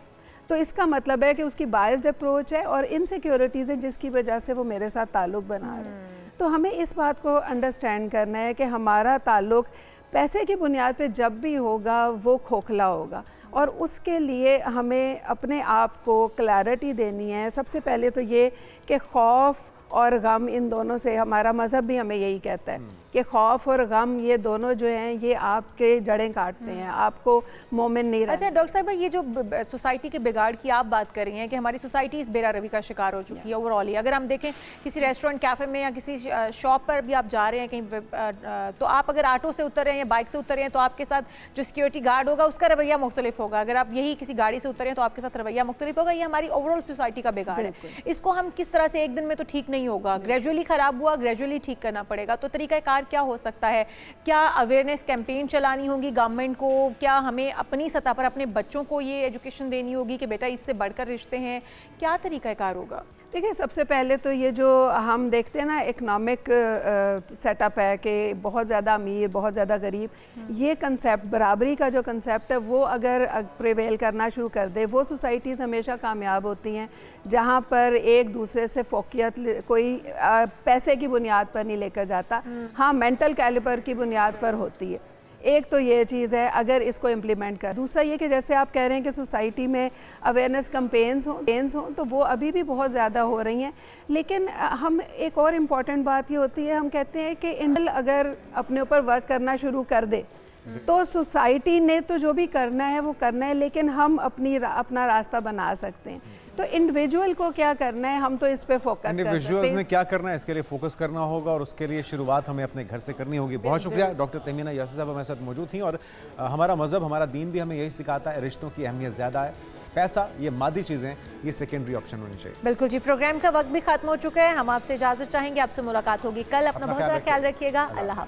तो इसका मतलब है कि उसकी बायस्ड अप्रोच है और इनसिक्योरिटीज़ हैं जिसकी वजह से वो मेरे साथ ताल्लुक़ बना रहे हैं। तो हमें इस बात को अंडरस्टैंड करना है कि हमारा ताल्लुक़ पैसे की बुनियाद पे जब भी होगा वो खोखला होगा, और उसके लिए हमें अपने आप को क्लैरिटी देनी है। सबसे पहले तो ये कि खौफ और गम, इन दोनों से, हमारा मज़हब भी हमें यही कहता है कि खौफ और गम ये दोनों जो हैं ये आपके जड़ें काटते हैं, आपको मोमिन नहीं रहना। अच्छा डॉक्टर साहब, ये जो सोसाइटी के बिगाड़ की आप बात कर रही हैं कि हमारी सोसाइटी इस बेरा रवि का शिकार हो चुकी है ओवरऑल ही। अगर हम देखें किसी रेस्टोरेंट कैफ़े में या किसी शॉप पर भी आप जा रहे हैं कहीं, तो आप अगर ऑटो से उतर रहे हैं या बाइक से उतर रहे हैं तो आपके साथ जो सिक्योरिटी गार्ड होगा उसका रवैया मुख्तलिफ होगा। अगर आप यही किसी गाड़ी से उतर रहे हैं तो आपके साथ रवैया मुख्तलिफ होगा। ये हमारी ओवरऑल सोसाइटी का बिगाड़ है। इसको हम किस तरह से, एक दिन में तो ठीक नहीं होगा, ग्रेजुअली ख़राब हुआ, ग्रेजुअली ठीक करना पड़ेगा। तो तरीक़ाकार क्या हो सकता है? क्या अवेयरनेस कैंपेन चलानी होगी गवर्नमेंट को? क्या हमें अपनी सतह पर अपने बच्चों को ये एजुकेशन देनी होगी कि बेटा इससे बढ़कर रिश्ते हैं? क्या तरीक़ाकार होगा? देखिए, सबसे पहले तो ये जो हम देखते हैं ना इकनॉमिक सेटअप है कि बहुत ज़्यादा अमीर बहुत ज़्यादा गरीब, ये कंसेप्ट, बराबरी का जो कंसेप्ट है वो अगर प्रिवेल करना शुरू कर दे, वो सोसाइटीज़ हमेशा कामयाब होती हैं जहाँ पर एक दूसरे से फोकियत कोई पैसे की बुनियाद पर नहीं लेकर जाता, हाँ मेंटल कैलिबर की बुनियाद पर होती है। एक तो ये चीज़ है, अगर इसको इम्प्लीमेंट कर। दूसरा ये कि जैसे आप कह रहे हैं कि सोसाइटी में अवेयरनेस कैंपेन्स हों तो वो अभी भी बहुत ज़्यादा हो रही हैं, लेकिन हम एक और इम्पॉर्टेंट बात ये होती है, हम कहते हैं कि इंडिविजुअल अगर अपने ऊपर वर्क करना शुरू कर दे तो सोसाइटी ने तो जो भी करना है वो करना है, लेकिन हम अपना रास्ता बना सकते हैं। तो इंडिविजुअल को क्या करना है, हम तो इस पे फोकस कर सकते हैं। इंडिविजुअल्स ने क्या करना है इसके लिए फोकस करना होगा, और उसके लिए शुरुआत हमें अपने घर से करनी होगी। बहुत शुक्रिया डॉक्टर तहमीना यासिर साहब हमारे साथ मौजूद थी। और हमारा मज़हब, हमारा दीन भी हमें यही सिखाता है, रिश्तों की अहमियत ज़्यादा है, पैसा, ये मादी चीज़ें, ये सेकेंडरी ऑप्शन होनी चाहिए। बिल्कुल जी, प्रोग्राम का वक्त भी खत्म हो चुका है। हम आपसे इजाज़त चाहेंगे, आपसे मुलाकात होगी कल। अपना बहुत सारा ख्याल रखिएगा। अल्लाह हाफ़िज़।